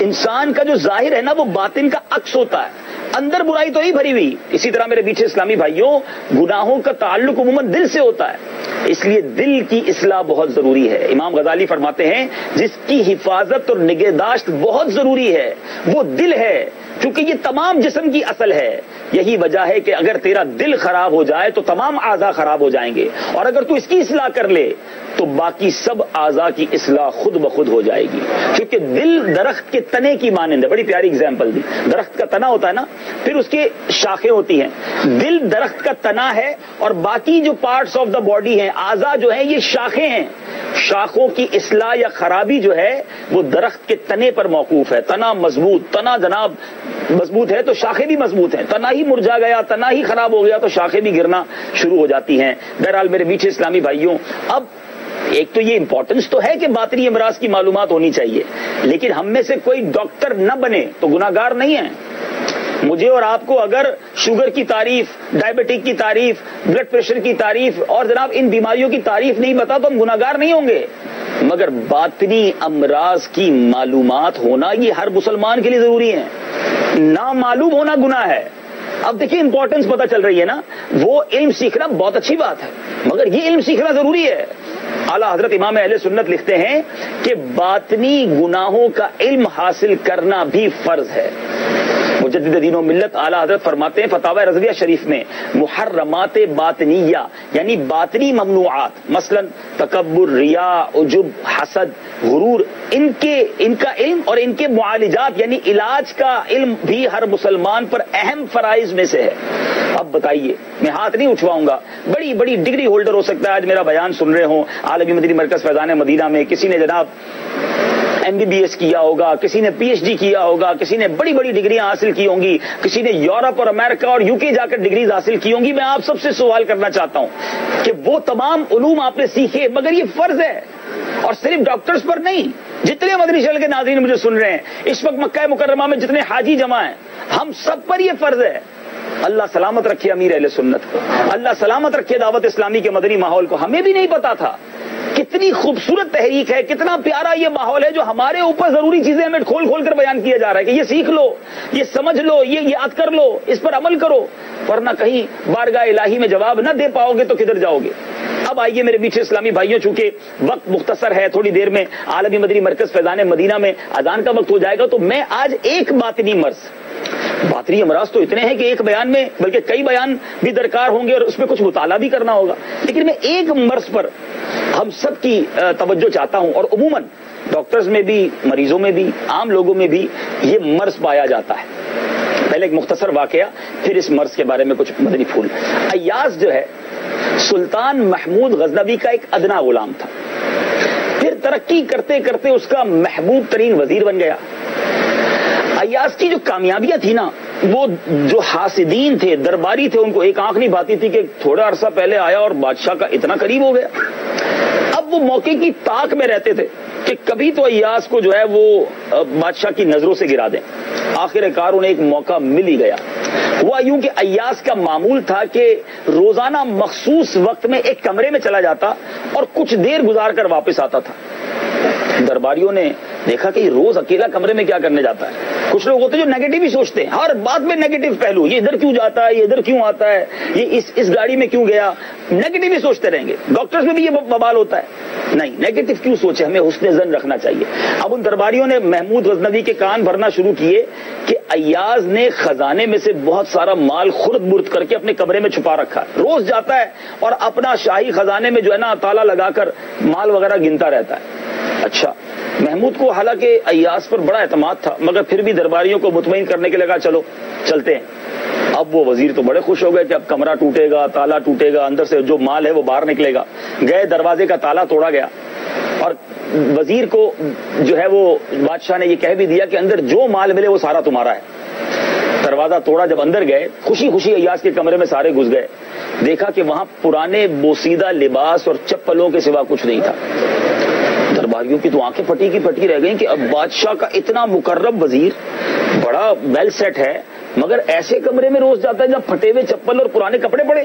انسان کا جو ظاہر ہے نا وہ باطن کا عکس ہوتا ہے، اندر برائی تو ہی بھری ہوئی. اسی طرح میرے پیچھے اسلامی بھائیوں گناہوں کا تعلق عموماً دل سے ہوتا ہے، اس لیے دل کی اصلاح بہت ضروری ہے. امام غزالی فرماتے ہیں جس کی حفاظت اور نگہداشت بہت ضروری ہے وہ دل ہے، کیونکہ یہ تمام جسم کی اصل ہے. یہی وجہ ہے کہ اگر تیرا دل خراب ہو جائے تو تمام اعضاء خراب ہو جائیں گے، اور اگر تو اس کی اصلاح کر لے تو باقی سب اعضاء کی اصلاح خود بخود ہو جائے گی. کیونکہ دل درخت کے تنے کی مانند ہے. بڑی پیاری اگزامپل دی، درخت کا تنا ہوتا ہے نا، پھر اس کے شاخیں ہوتی ہیں. دل درخت کا تنا ہے اور باقی جو پارٹس آف دا باڈی ہیں، اعضاء جو ہیں، یہ شاخیں ہیں. شاخوں کی اصلاح یا خرابی جو ہے وہ درخت کے تنے پر موقوف ہے. تنا مضبوط، تنا جناب مضبوط ہے تو شاخیں بھی مضبوط ہیں. تنا ہی مرجھا گیا، تنا ہی خراب ہو گیا تو شاخیں بھی گرنا شروع ہو جاتی ہیں. بہرحال میرے میٹھے اسلامی بھائیوں، اب ایک تو یہ امپورٹنس تو ہے کہ باطنی امراض کی معلومات ہونی چاہیے، لیکن ہم میں سے کوئی ڈاکٹر نہ بنے تو گناہگار نہیں ہے. مجھے اور آپ کو اگر شوگر کی تعریف، ڈائبٹک کی تعریف، بلڈ پریشر کی تعریف اور جناب ان بیماریوں کی تعریف نہیں بتا تو ہم گناہگار نہیں ہوں گے. مگر باطنی امراض کی معلومات ہونا یہ ہر مسلمان کے لیے ضروری ہے. نہ معلوم ہونا گناہ ہے. اب دیکھیے امپورٹنس پتہ چل رہی ہے نا. وہ علم سیکھنا بہت اچھی بات ہے، مگر یہ علم سیکھنا ضروری ہے. اعلیٰ حضرت امام اہل سنت لکھتے ہیں کہ باطنی گناہوں کا علم حاصل کرنا بھی فرض ہے. مجدد دین و ملت اعلیٰ حضرت فرماتے ہیں فتاوی رضویہ شریف میں محرمات باطنیہ یعنی باطنی ممنوعات مثلا تکبر، ریا، عجب، حسد، غرور، ان کا علم اور ان کے معالجات یعنی علاج کا علم بھی ہر مسلمان پر اہم فرائض میں سے ہے. اب بتائیے، میں ہاتھ نہیں اٹھواؤں گا، بڑی بڑی ڈگری ہولڈر ہو سکتا ہے آج میرا بیان سن رہے ہوں، عالمی مدنی مرکز فیضان مدینہ میں کسی نے جناب MBBS کیا ہوگا، کسی نے PhD کیا ہوگا، کسی نے بڑی بڑی ڈگریاں حاصل کی ہوں گی، کسی نے یورپ اور امریکہ اور UK جا کر ڈگریز حاصل کی ہوں گی. میں آپ سب سے سوال کرنا چاہتا ہوں کہ وہ تمام علوم آپ نے سیکھے، مگر یہ فرض ہے اور صرف ڈاکٹرز پر نہیں. جتنے مدنی چینل کے ناظرین مجھے سن رہے ہیں اس وقت مکہ مکرمہ میں جتنے حاجی جمع ہیں، ہم سب پر یہ فرض ہے. اللہ سلامت رکھے امیر اہل سنت کو، اللہ سلامت رکھے دعوت اسلامی کے مدنی ماحول کو. ہمیں بھی نہیں پتا تھا کتنی خوبصورت تحریک ہے، کتنا پیارا یہ ماحول ہے جو ہمارے اوپر ضروری چیزیں ہمیں کھول کھول کر بیان کیا جا رہا ہے کہ یہ سیکھ لو، یہ سمجھ لو، یہ یاد کر لو، اس پر عمل کرو، ورنہ کہیں بارگاہ الہی میں جواب نہ دے پاؤ گے تو کدھر جاؤ گے. اب آئیے میرے پیچھے اسلامی بھائیوں، چونکہ وقت مختصر ہے، تھوڑی دیر میں عالمی مدنی مرکز فیضان مدینہ میں اذان کا وقت ہو جائے گا، تو میں آج ایک باطنی امراض تو اتنے ہیں کہ ایک بیان میں بلکہ کئی بیان بھی درکار ہوں گے اور اس میں کچھ مطالعہ بھی کرنا ہوگا، لیکن میں ایک مرض پر ہم سب کی توجہ چاہتا ہوں، اور عموماً ڈاکٹرز میں بھی، مریضوں میں بھی، عام لوگوں میں بھی یہ مرض پایا جاتا ہے. پہلے ایک مختصر واقعہ، پھر اس مرض کے بارے میں کچھ مدنی پھول. ایاز جو ہے سلطان محمود غزنوی کا ایک ادنا غلام تھا، پھر ترقی کرتے کرتے اس کا محبوب ترین وزیر بن گیا. ایاز کی جو کامیابیاں تھی نا، وہ جو حاسدین تھے، درباری تھے، ان کو ایک آنکھ نہیں بھاتی تھی کہ تھوڑا عرصہ پہلے آیا اور بادشاہ کا اتنا قریب ہو گیا. اب وہ موقع کی طاق میں رہتے تھے کہ کبھی تو ایاز کو جو ہے وہ بادشاہ کی نظروں سے گرا دیں. آخر کار انہیں ایک موقع مل ہی گیا. ہوا یوں کہ ایاز کا معمول تھا کہ روزانہ مخصوص وقت میں ایک کمرے میں چلا جاتا اور کچھ دیر گزار کر واپس آتا تھا. درباریوں نے دیکھا کہ یہ روز اکیلا کمرے میں کیا کرنے جاتا ہے. کچھ لوگ ہوتے ہیں جو نیگیٹو ہی سوچتے ہیں، ہر بات میں نیگیٹو پہلو، یہ ادھر کیوں جاتا ہے، یہ ادھر کیوں آتا ہے، یہ اس گاڑی میں کیوں گیا، نیگیٹو ہی سوچتے رہیں گے. ڈاکٹرز میں بھی یہ بوال ہوتا ہے، نہیں نیگیٹو کیوں سوچے، ہمیں حسن ظن رکھنا چاہیے. اب ان درباریوں نے محمود غزنوی کے کان بھرنا شروع کیے کہ ایاز نے خزانے میں سے بہت سارا مال خرد برد کر کے اپنے کمرے میں چھپا رکھا ہے. روز جاتا ہے اور اپنا شاہی خزانے میں جو ہے نا تالا لگا کر مال وغیرہ گنتا رہتا ہے. اچھا، محمود کو حالانکہ ایاز پر بڑا اعتماد تھا، مگر پھر بھی درباریوں کو مطمئن کرنے کے لگا چلو چلتے ہیں. اب وہ وزیر تو بڑے خوش ہو گئے کہ اب کمرہ ٹوٹے گا، تالا ٹوٹے گا، اندر سے جو مال ہے وہ باہر نکلے گا. گئے، دروازے کا تالا توڑا گیا اور وزیر کو جو ہے وہ بادشاہ نے یہ کہہ بھی دیا کہ اندر جو مال ملے وہ سارا تمہارا ہے. دروازہ توڑا، جب اندر گئے خوشی خوشی ایاز کے کمرے میں سارے گھس گئے. دیکھا کہ وہاں پرانے بوسیدہ لباس اور چپلوں کے سوا کچھ نہیں تھا. درباریوں کی تو آنکھیں پھٹی کی پھٹی رہ گئیں کہ اب بادشاہ کا اتنا مقرب وزیر بڑا ویل سیٹ ہے، مگر ایسے کمرے میں روز جاتا ہے جہاں پھٹے ہوئے چپل اور پرانے کپڑے پڑے.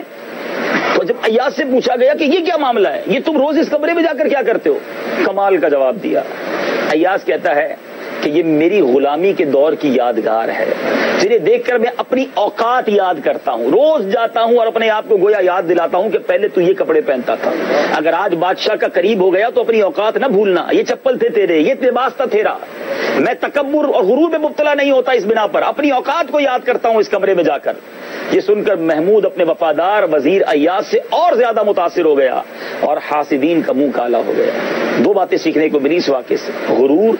تو جب ایاز سے پوچھا گیا کہ یہ کیا معاملہ ہے، یہ تم روز اس کمرے میں جا کر کیا کرتے ہو، کمال کا جواب دیا. ایاز کہتا ہے کہ یہ میری غلامی کے دور کی یادگار ہے، جنہیں دیکھ کر میں اپنی اوقات یاد کرتا ہوں. روز جاتا ہوں اور اپنے آپ کو گویا یاد دلاتا ہوں کہ پہلے تو یہ کپڑے پہنتا تھا، اگر آج بادشاہ کا قریب ہو گیا تو اپنی اوقات نہ بھولنا. یہ چپل تھے تیرے، یہ لباس تھا تیرا. میں تکبر اور غرور میں مبتلا نہیں ہوتا، اس بنا پر اپنی اوقات کو یاد کرتا ہوں اس کمرے میں جا کر. یہ سن کر محمود اپنے وفادار وزیر ایاز سے اور زیادہ متاثر ہو گیا اور حاسدین کا منہ کالا ہو گیا. دو باتیں سیکھنے کو ملی اس واقعے سے. غرور،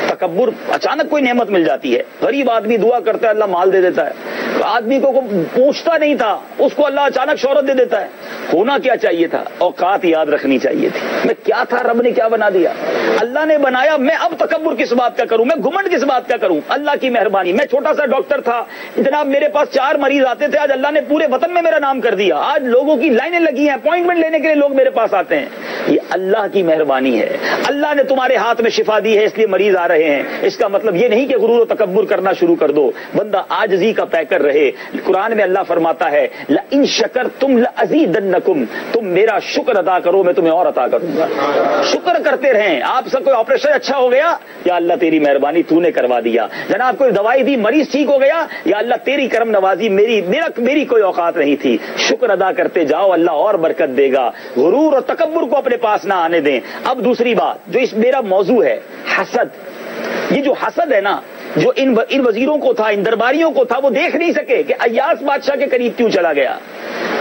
تکبر، اچانک کوئی نعمت مل جاتی ہے، غریب آدمی دعا کرتا ہے اللہ مال دے دیتا ہے، آدمی کو پوچھتا نہیں تھا اس کو اللہ اچانک شہرت دے دیتا ہے. ہونا کیا چاہیے تھا، اوقات یاد رکھنی چاہیے تھی. میں کیا تھا، رب نے کیا بنا دیا، اللہ نے بنایا، میں اب تکبر کس بات کا کروں، میں گھمنڈ کس بات کا کروں. اللہ کی مہربانی. میں چھوٹا سا ڈاکٹر تھا جناب، میرے پاس 4 مریض آتے تھے، آج اللہ نے پورے وطن میں میرا نام کر دیا. آج لوگوں کی لائنیں لگی ہیں، اپوائنٹمنٹ لینے کے لیے لوگ میرے پاس آتے ہیں. یہ اللہ کی مہربانی ہے. اللہ نے تمہارے ہاتھ میں شفا دی ہے اس لیے مریض آ رہے ہیں. اس کا مطلب یہ نہیں کہ غرور و تکبر کرنا شروع کر دو. بندہ عاجزی کا پیکر رہے. قرآن میں اللہ فرماتا ہے لئن شکرتم لازیدنکم, تم میرا شکر ادا کرو میں تمہیں اور عطا کروں گا. شکر کرتے رہیں. آپ سب کوئی آپریشن اچھا ہو گیا, یا اللہ تیری مہربانی تو نے کروا دیا. جناب کوئی دوائی دی مریض ٹھیک ہو گیا, یا اللہ تیری کرم نوازی, میری کوئی اوقات نہیں تھی. شکر ادا کرتے جاؤ, اللہ اور برکت دے گا. غرور اور تکبر کو اپنے پاس نہ آنے دیں. اب دوسری بات جو اس میرا موضوع ہے, حسد. یہ جو حسد ہے نا, جو ان وزیروں کو تھا, ان درباریوں کو تھا, وہ دیکھ نہیں سکے کہ ایاس بادشاہ کے قریب کیوں چلا گیا.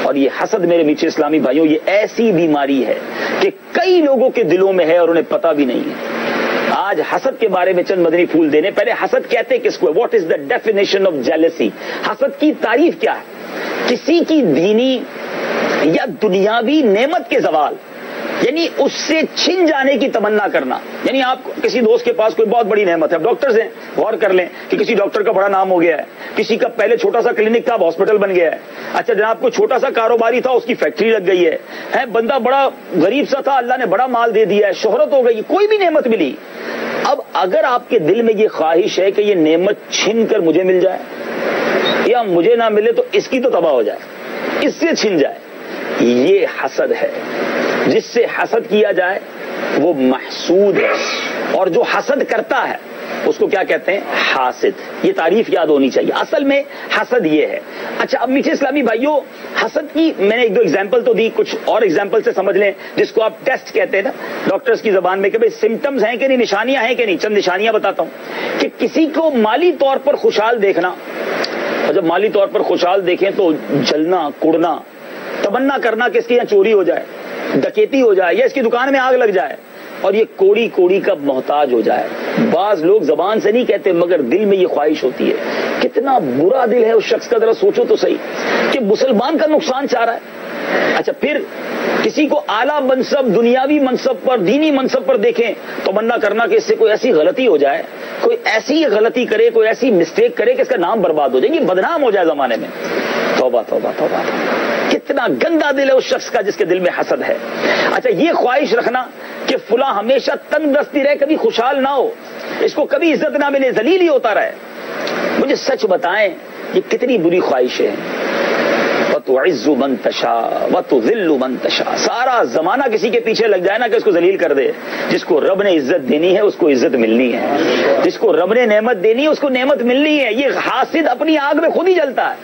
اور یہ حسد میرے میٹھے اسلامی بھائیوں, یہ ایسی بیماری ہے کہ کئی لوگوں کے دلوں میں ہے اور انہیں پتہ بھی نہیں ہے. آج حسد کے بارے میں چند مدنی پھول دینے. پہلے حسد کہتے کس کو ہے؟ What is the definition of jealousy. حسد کی تعریف کیا ہے؟ کسی کی دینی یا دنیاوی نعمت کے زوال, یعنی اس سے چھن جانے کی تمنا کرنا. یعنی آپ کسی دوست کے پاس کوئی بہت بڑی نعمت ہے, ڈاکٹرز ہیں, غور کر لیں کہ کسی ڈاکٹر کا بڑا نام ہو گیا ہے, کسی کا پہلے چھوٹا سا کلینک تھا اب ہاسپٹل بن گیا ہے. اچھا جناب کوئی چھوٹا سا کاروباری تھا, اس کی فیکٹری لگ گئی ہے. بندہ بڑا غریب سا تھا, اللہ نے بڑا مال دے دیا ہے, شہرت ہو گئی, کوئی بھی نعمت ملی. اب اگر آپ کے دل میں یہ خواہش ہے کہ یہ نعمت چھن کر مجھے مل جائے یا مجھے نہ ملے تو اس کی تو تباہ ہو جائے, اس سے چھن جائے, یہ حسد ہے. جس سے حسد کیا جائے وہ محسود ہے, اور جو حسد کرتا ہے اس کو کیا کہتے ہیں؟ حاسد. یہ تعریف یاد ہونی چاہیے. اصل میں حسد یہ ہے. اچھا اب میٹھے اسلامی بھائیوں, حسد کی میں نے ایک دو ایگزامپل تو دی, کچھ اور ایگزامپل سے سمجھ لیں, جس کو آپ ٹیسٹ کہتے ہیں نا ڈاکٹرز کی زبان میں, کہ بھئی سمٹمز ہیں کہ نہیں, نشانیاں ہیں کہ نہیں. چند نشانیاں بتاتا ہوں. کہ کسی کو مالی طور پر خوشحال دیکھنا, اور جب مالی طور پر خوشحال دیکھیں تو جلنا, کڑنا, تمنا کرنا کہ اس کے یہاں چوری ہو جائے, ڈکیتی ہو جائے, یا اس کی دکان میں آگ لگ جائے, اور یہ کوڑی کوڑی کا محتاج ہو جائے. بعض لوگ زبان سے نہیں کہتے مگر دل میں یہ خواہش ہوتی ہے. کتنا برا دل ہے اس شخص کا, ذرا سوچو تو صحیح, کہ مسلمان کا نقصان چاہ رہا ہے. اچھا پھر کسی کو اعلیٰ منصب, دنیاوی منصب پر, دینی منصب پر دیکھیں, تمنا کرنا کہ اس سے کوئی ایسی غلطی ہو جائے, کوئی ایسی غلطی کرے, کوئی ایسی مسٹیک کرے کہ اس کا نام برباد ہو جائے, یہ بدنام ہو جائے زمانے میں. توبہ توبہ توبہ. کتنا گندا دل ہے اس شخص کا جس کے دل میں حسد ہے. اچھا یہ خواہش رکھنا کہ فلاں ہمیشہ تنگ دستی رہے, کبھی خوشحال نہ ہو, اس کو کبھی عزت نہ ملے, ذلیل ہی ہوتا رہے. مجھے سچ بتائیں یہ کتنی بری خواہش ہے. وَتُعِزُّ مَن تَشَاءُ وَتُذِلُّ مَن تَشَاءُ. سارا زمانہ کسی کے پیچھے لگ جائے نا کہ اس کو ذلیل کر دے. جس کو رب نے عزت دینی ہے اس کو عزت ملنی ہے, جس کو رب نے نعمت دینی ہے اس کو نعمت ملنی ہے. یہ حاسد اپنی آگ میں خود ہی جلتا ہے.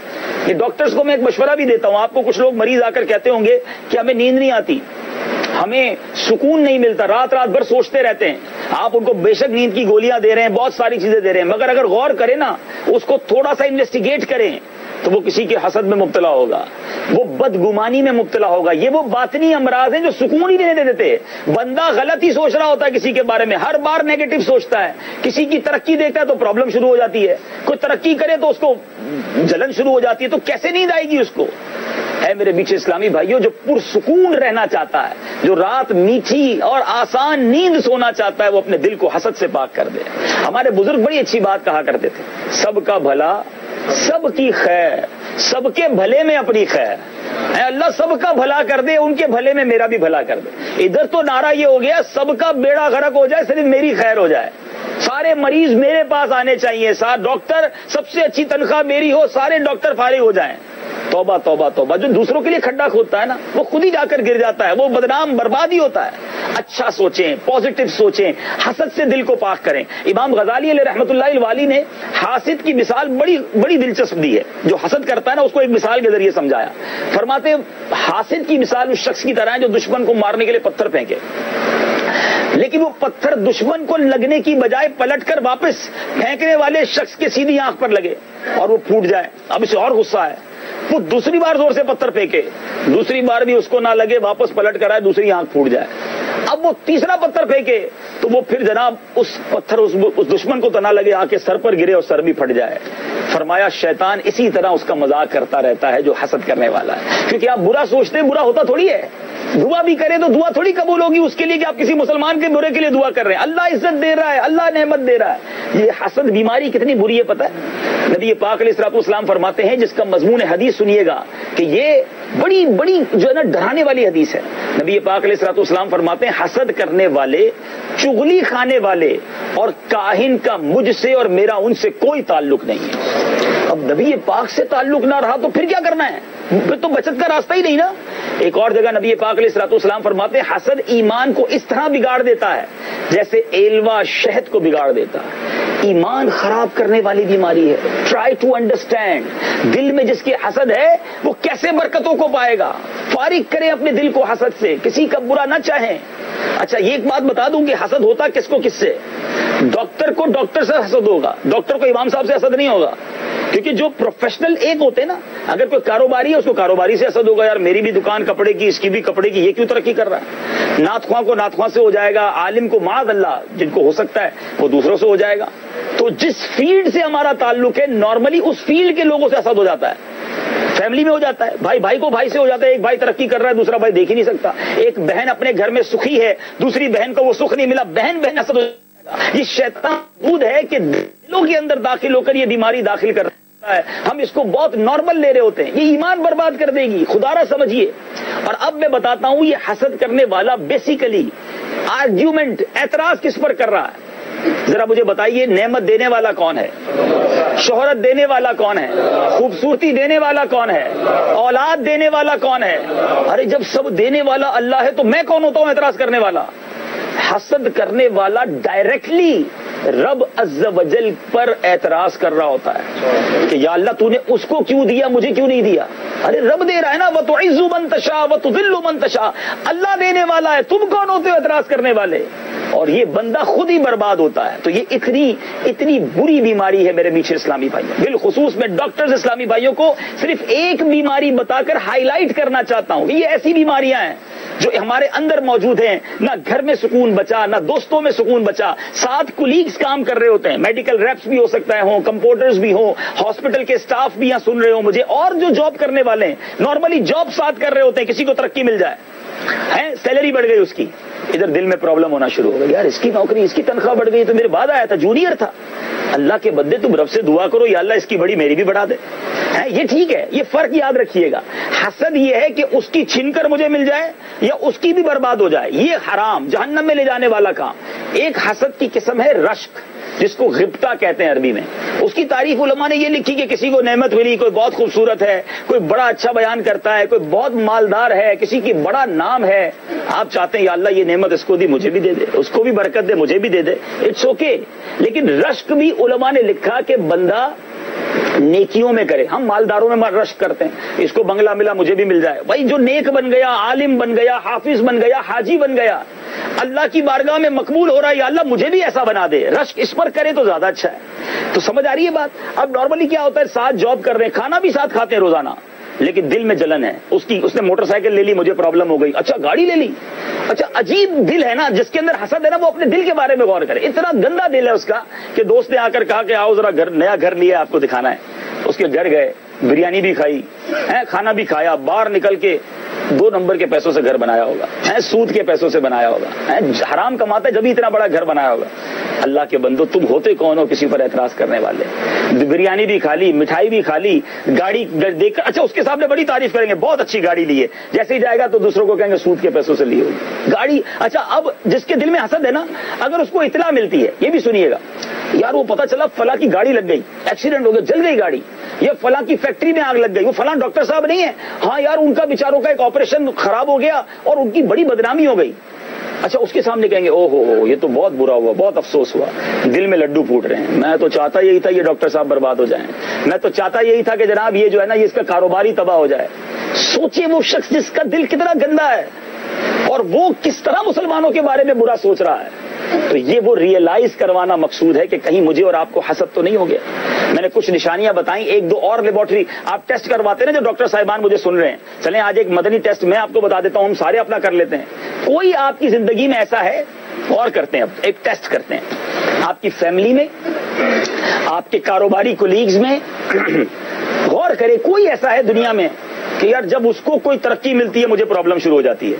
یہ ڈاکٹرز کو میں ایک مشورہ بھی دیتا ہوں. آپ کو کچھ لوگ مریض آ کر کہتے ہوں گے کہ ہمیں نیند نہیں آتی, ہمیں سکون نہیں ملتا, رات رات بھر سوچتے رہتے ہیں. آپ ان کو بے شک نیند کی گولیاں دے رہے ہیں, بہت ساری چیزیں دے رہے ہیں, مگر اگر غور کریں نا, اس کو تھوڑا سا انویسٹیگیٹ کریں تو وہ کسی کے حسد میں مبتلا ہوگا, وہ بدگمانی میں مبتلا ہوگا. یہ وہ باطنی امراض ہیں جو سکون ہی نہیں دیتے. بندہ غلط ہی سوچ رہا ہوتا ہے کسی کے بارے میں, ہر بار نیگیٹو سوچتا ہے. کسی کی ترقی دیکھتا ہے تو پرابلم شروع ہو جاتی ہے, کوئی ترقی کرے تو اس کو جلن شروع ہو جاتی ہے. تو کیسے نیند آئے گی اس کو؟ ہے میرے میٹھے اسلامی بھائیوں, جو پرسکون رہنا چاہتا ہے, جو رات میٹھی اور آسان نیند سونا چاہتا ہے, وہ اپنے دل کو حسد سے پاک کر دے. ہمارے بزرگ بڑی اچھی بات کہا کرتے تھے, سب کا بھلا سب کی خیر, سب کے بھلے میں اپنی خیر. اے اللہ سب کا بھلا کر دے, ان کے بھلے میں میرا بھی بھلا کر دے. ادھر تو نعرہ یہ ہو گیا سب کا بیڑا غرق ہو جائے, صرف میری خیر ہو جائے. سارے مریض میرے پاس آنے چاہیے, سارے ڈاکٹر, سب سے اچھی تنخواہ میری ہو, سارے ڈاکٹر فارغ ہو جائیں. توبہ توبہ توبہ. جو دوسروں کے لیے کھڈا کھودتا ہے نا, وہ خود ہی جا کر گر جاتا ہے, وہ بدنام بربادی ہوتا ہے. اچھا سوچیں, پازیٹو سوچیں, حسد سے دل کو پاک کریں. امام غزالی علیہ رحمۃ اللہ الوالی نے حاسد کی مثال بڑی دلچسپ دی ہے. جو حسد کرتا ہے نا اس کو ایک مثال کے ذریعے سمجھایا. فرماتے حاسد کی مثال اس شخص کی طرح ہے جو دشمن کو مارنے کے لیے پتھر پھینکے, لیکن وہ پتھر دشمن کو لگنے کی بجائے پلٹ کر واپس پھینکنے والے شخص کے سیدھی آنکھ پر لگے اور وہ پھوٹ جائے. اب اسے اور غصہ ہے, وہ دوسری بار زور سے پتھر پھینکے, دوسری بار بھی اس کو نہ لگے, واپس پلٹ کر آئے, دوسری آنکھ پھوٹ جائے. اب وہ تیسرا پتھر پھینکے تو وہ پھر جناب اس پتھر اس دشمن کو تو نہ لگے, آ کے سر پر گرے اور سر بھی پھٹ جائے. فرمایا شیطان اسی طرح اس کا مذاق کرتا رہتا ہے جو حسد کرنے والا ہے. کیونکہ آپ برا سوچتے ہیں, برا ہوتا تھوڑی ہے. دعا بھی کرے تو دعا تھوڑی قبول ہوگی اس کے لیے کہ آپ کسی مسلمان کے برے کے لیے دعا کر رہے ہیں. اللہ عزت دے رہا ہے, اللہ نعمت دے رہا ہے. یہ حسد بیماری کتنی بری ہے پتہ ہے. نبی پاک علیہ الصلوۃ والسلام فرماتے ہیں, جس کا مضمون حدیث سنیے گا, کہ یہ بڑی بڑی جو ہے نا ڈرانے والی حدیث ہے. نبی پاک علیہ الصلوۃ والسلام فرماتے ہیں حسد کرنے والے, چغلی کھانے والے اور کاہن کا مجھ سے اور میرا ان سے کوئی تعلق نہیں ہے. اب نبی پاک سے تعلق نہ رہا تو پھر کیا کرنا ہے؟ پھر تو بچت کا راستہ ہی نہیں نا. ایک اور جگہ نبی پاک علیہ الصلوۃ والسلام فرماتے ہیں حسد ایمان کو اس طرح بگاڑ دیتا ہے جیسے ایلوا شہد کو بگاڑ دیتا ہے. ایمان خراب کرنے والی بیماری ہے. Try to understand. دل میں جس کی حسد ہے وہ کیسے برکتوں کو پائے گا؟ فارغ کریں اپنے دل کو حسد سے, کسی کا برا نہ چاہیں. اچھا یہ ایک بات بتا دوں کہ حسد ہوتا کس کو کس سے؟ ڈاکٹر کو ڈاکٹر سے حسد ہوگا, ڈاکٹر کو امام صاحب سے حسد نہیں ہوگا. کیونکہ جو پروفیشنل ایک ہوتے ہیں نا, اگر کوئی کاروباری ہے اس کو کاروباری سے حسد ہوگا, یار میری بھی دکان کپڑے کی, اس کی بھی کپڑے کی, یہ کیوں ترقی کر رہا ہے. نعت خواں کو نعت خواں سے ہو جائے گا, عالم کو معاذ اللہ جن کو ہو سکتا ہے وہ دوسروں سے ہو جائے گا. تو جس فیلڈ سے ہمارا تعلق ہے نارملی اس فیلڈ کے لوگوں سے حسد ہو جاتا ہے. فیملی میں ہو جاتا ہے, بھائی بھائی کو بھائی سے ہو جاتا ہے. ایک بھائی ترقی کر رہا ہے دوسرا بھائی دیکھ ہی نہیں سکتا. ایک بہن اپنے گھر میں سکھی ہے, دوسری بہن کو وہ سکھ نہیں ملا, بہن بہن حسد ہو جائے گا. یہ شیطان موجود ہے کہ دلوں کے اندر داخل ہو کر یہ بیماری داخل کر رہا ہے. ہم اس کو بہت نارمل لے رہے ہوتے ہیں. یہ ایمان برباد کر دے گی, خدا را سمجھیے. اور اب میں بتاتا ہوں یہ حسد کرنے والا بیسیکلی آرگیومنٹ, اعتراض کس پر کر رہا ہے؟ ذرا مجھے بتائیے, نعمت دینے والا کون ہے؟ شہرت دینے والا کون ہے؟ خوبصورتی دینے والا کون ہے؟ اولاد دینے والا کون ہے؟ ارے جب سب دینے والا اللہ ہے تو میں کون ہوتا ہوں اعتراض کرنے والا؟ حسد کرنے والا ڈائریکٹلی رب عز و جل پر اعتراض کر رہا ہوتا ہے کہ یا اللہ تو نے اس کو کیوں دیا, مجھے کیوں نہیں دیا؟ ارے رب دے رہا ہے نا, وَتُعِزُّ مَن تَشَاءُ وَتُذِلُّ مَن تَشَاءُ. اللہ دینے والا ہے, تم کون ہوتے ہو اعتراض کرنے والے؟ اور یہ بندہ خود ہی برباد ہوتا ہے. تو یہ اتنی بری بیماری ہے میرے میٹھے اسلامی بھائیوں. بالخصوص میں ڈاکٹرز اسلامی بھائیوں کو صرف ایک بیماری بتا کر ہائی لائٹ کرنا چاہتا ہوں کہ یہ ایسی بیماریاں ہیں جو ہمارے اندر موجود ہیں. نہ گھر میں سکون بچا, نہ دوستوں میں سکون بچا. ساتھ کولیگز کام کر رہے ہوتے ہیں, میڈیکل ریپس بھی ہو سکتا ہے ہوں, کمپاؤنڈرز بھی ہوں, ہاسپٹل کے سٹاف بھی یہاں سن رہے ہوں مجھے, اور جو جاب کرنے والے ہیں نارملی جاب ساتھ کر رہے ہوتے ہیں. کسی کو ترقی مل جائے, سیلری بڑھ گئی اس کی, ادھر دل میں پرابلم ہونا شروع ہو گئی, یار اس کی نوکری, اس کی تنخواہ بڑھ گئی, تو میرے بعد آیا تھا, جونیئر تھا. اللہ کے بندے تم رب سے دعا کرو یا اللہ اس کی بڑی میری بھی بڑھا دے. یہ ٹھیک ہے, یہ فرق یاد رکھیے گا. حسد یہ ہے کہ اس کی چھین کر مجھے مل جائے یا اس کی بھی برباد ہو جائے, یہ حرام جہنم میں لے جانے والا کام. ایک حسد کی قسم ہے رشک, جس کو غبطہ کہتے ہیں عربی میں. اس کی تعریف علماء نے یہ لکھی کہ کسی کو نعمت ملی, کوئی بہت خوبصورت ہے, کوئی بڑا اچھا بیان کرتا ہے, کوئی بہت مالدار ہے, کسی کی بڑا نام ہے, آپ چاہتے ہیں یا اللہ یہ نعمت اس کو دی مجھے بھی دے دے, اس کو بھی برکت دے مجھے بھی دے دے, اٹس اوکے. لیکن رشک بھی علماء نے لکھا کہ بندہ نیکیوں میں کرے. ہم مالداروں میں رشک کرتے ہیں, اس کو بنگلہ ملا مجھے بھی مل جائے. بھائی جو نیک بن گیا, عالم بن گیا, حافظ بن گیا, حاجی بن گیا, اللہ کی بارگاہ میں مقبول ہو رہا ہے, یا اللہ مجھے بھی ایسا بنا دے, رشک اس پر کرے تو زیادہ اچھا ہے. تو سمجھ آ رہی ہے بات؟ اب نارملی کیا ہوتا ہے, ساتھ جاب کر رہے ہیں, کھانا بھی ساتھ کھاتے ہیں روزانہ, لیکن دل میں جلن ہے. اس نے موٹر سائیکل لے لی, مجھے پرابلم ہو گئی, اچھا گاڑی لے لی. اچھا عجیب دل ہے نا, جس کے اندر حسد ہے نا, وہ اپنے دل کے بارے میں غور کرے. اتنا گندا دل ہے اس کا کہ دوست نے آ کر کہا کہ آؤ ذرا نیا گھر لیا آپ کو دکھانا ہے. اس کے گھر گئے, بریانی بھی کھائی, کھانا بھی کھایا, باہر نکل کے 2 نمبر کے پیسوں سے گھر بنایا ہوگا, سود کے پیسوں سے بنایا ہوگا, حرام کماتا ہے جب اتنا بڑا گھر بنایا ہوگا. اللہ کے بندو تم ہوتے کون ہو کسی پر اعتراض کرنے والے؟ بریانی بھی کھا لی, مٹھائی بھی کھا لی, گاڑی دیکھ کر, اچھا اس کے سامنے بڑی تعریف کریں گے, بہت اچھی گاڑی لی ہے, جیسے ہی جائے گا تو دوسروں کو کہیں گے سود کے پیسوں سے لی ہوگی گاڑی. اچھا اب جس کے دل میں حسد ہے نا, اگر اس کو اطلاع ملتی ہے, یہ بھی سنیے گا, یار وہ پتا چلا فلاں کی گاڑی لگ گئی, ایکسیڈنٹ ہو گیا, جل گئی گاڑی, یہ فلاں کی فیکٹری میں آگ لگ گئی, وہ فلاں ڈاکٹر صاحب نہیں ہے, ہاں یار ان کا بیچاروں کا ایک آپریشن خراب ہو گیا اور ان کی بڑی بدنامی ہو گئی. اچھا اس کے سامنے کہیں گے او ہو یہ تو بہت برا ہوا, بہت افسوس ہوا, دل میں لڈو پھوٹ رہے ہیں, میں تو چاہتا یہی تھا یہ ڈاکٹر صاحب برباد ہو جائیں, میں تو چاہتا یہی تھا کہ جناب یہ جو ہے نا یہ اس کا کاروباری تباہ ہو جائے. سوچئے وہ شخص جس کا دل کتنا گندا ہے اور وہ کس طرح مسلمانوں کے بارے میں برا سوچ رہا ہے. تو یہ وہ ریئلائز کروانا مقصود ہے کہ کہیں مجھے اور آپ کو حسد تو نہیں ہو گیا. میں نے کچھ نشانیاں بتائیں, 1-2 اور لیبارٹری آپ ٹیسٹ کرواتے ہیں نا جو ڈاکٹر صاحبان مجھے سن رہے ہیں, چلیں آج ایک مدنی ٹیسٹ میں آپ کو بتا دیتا ہوں, ہم سارے اپنا کر لیتے ہیں. کوئی آپ کی زندگی میں ایسا ہے, اور کرتے ہیں, اب ایک ٹیسٹ کرتے ہیں, آپ کی فیملی میں, آپ کے کاروباری کولیگز میں, غور کریں کوئی ایسا ہے دنیا میں کہ یار جب اس کو کوئی ترقی ملتی ہے مجھے پرابلم شروع ہو جاتی ہے.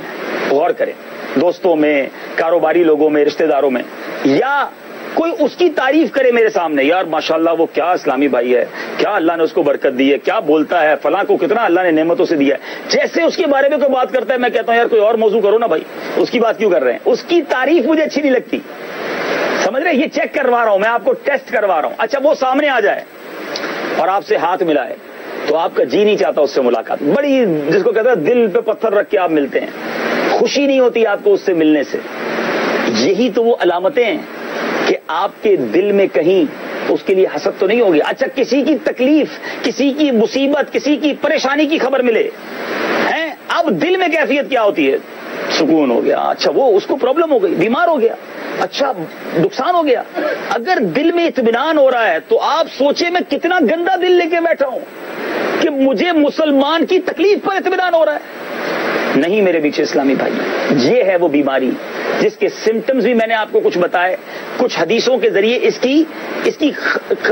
غور کریں, دوستوں میں, کاروباری لوگوں میں, رشتہ داروں میں, یا کوئی اس کی تعریف کرے میرے سامنے، یار ماشاءاللہ وہ کیا اسلامی بھائی ہے، کیا اللہ نے اس کو برکت دی ہے، کیا بولتا ہے، فلاں کو کتنا اللہ نے نعمتوں سے دیا ہے، جیسے اس کے بارے میں کوئی بات کرتا ہے میں کہتا ہوں یار کوئی اور موضوع کرو نا بھائی، اس کی بات کیوں کر رہے ہیں؟ اس کی تعریف مجھے اچھی نہیں لگتی، سمجھ رہے؟ یہ چیک کروا رہا ہوں میں، آپ کو ٹیسٹ کروا رہا ہوں۔ اچھا وہ سامنے آ جائے اور آپ سے ہاتھ ملائے تو آپ کا جی نہیں چاہتا اس سے ملاقات، بڑی جس کو کہتا ہے دل پہ پتھر رکھ کے آپ ملتے ہیں، خوشی نہیں ہوتی آپ کو اس سے ملنے سے۔ یہی تو وہ علامتیں ہیں کہ آپ کے دل میں کہیں اس کے لیے حسد تو نہیں ہوگی۔ اچھا کسی کی تکلیف، کسی کی مصیبت، کسی کی پریشانی کی خبر ملے ہیں، اب دل میں کیفیت کیا ہوتی ہے؟ سکون ہو گیا، اچھا وہ اس کو پرابلم ہو گئی، بیمار ہو گیا، اچھا نقصان ہو گیا۔ اگر دل میں اطمینان ہو رہا ہے تو آپ سوچے میں کتنا گندا دل لے کے بیٹھا ہوں کہ مجھے مسلمان کی تکلیف پر اطمینان ہو رہا ہے۔ نہیں میرے پیچھے اسلامی بھائی، یہ ہے وہ بیماری جس کے سمٹمز بھی میں نے آپ کو کچھ بتائے، کچھ حدیثوں کے ذریعے اس کی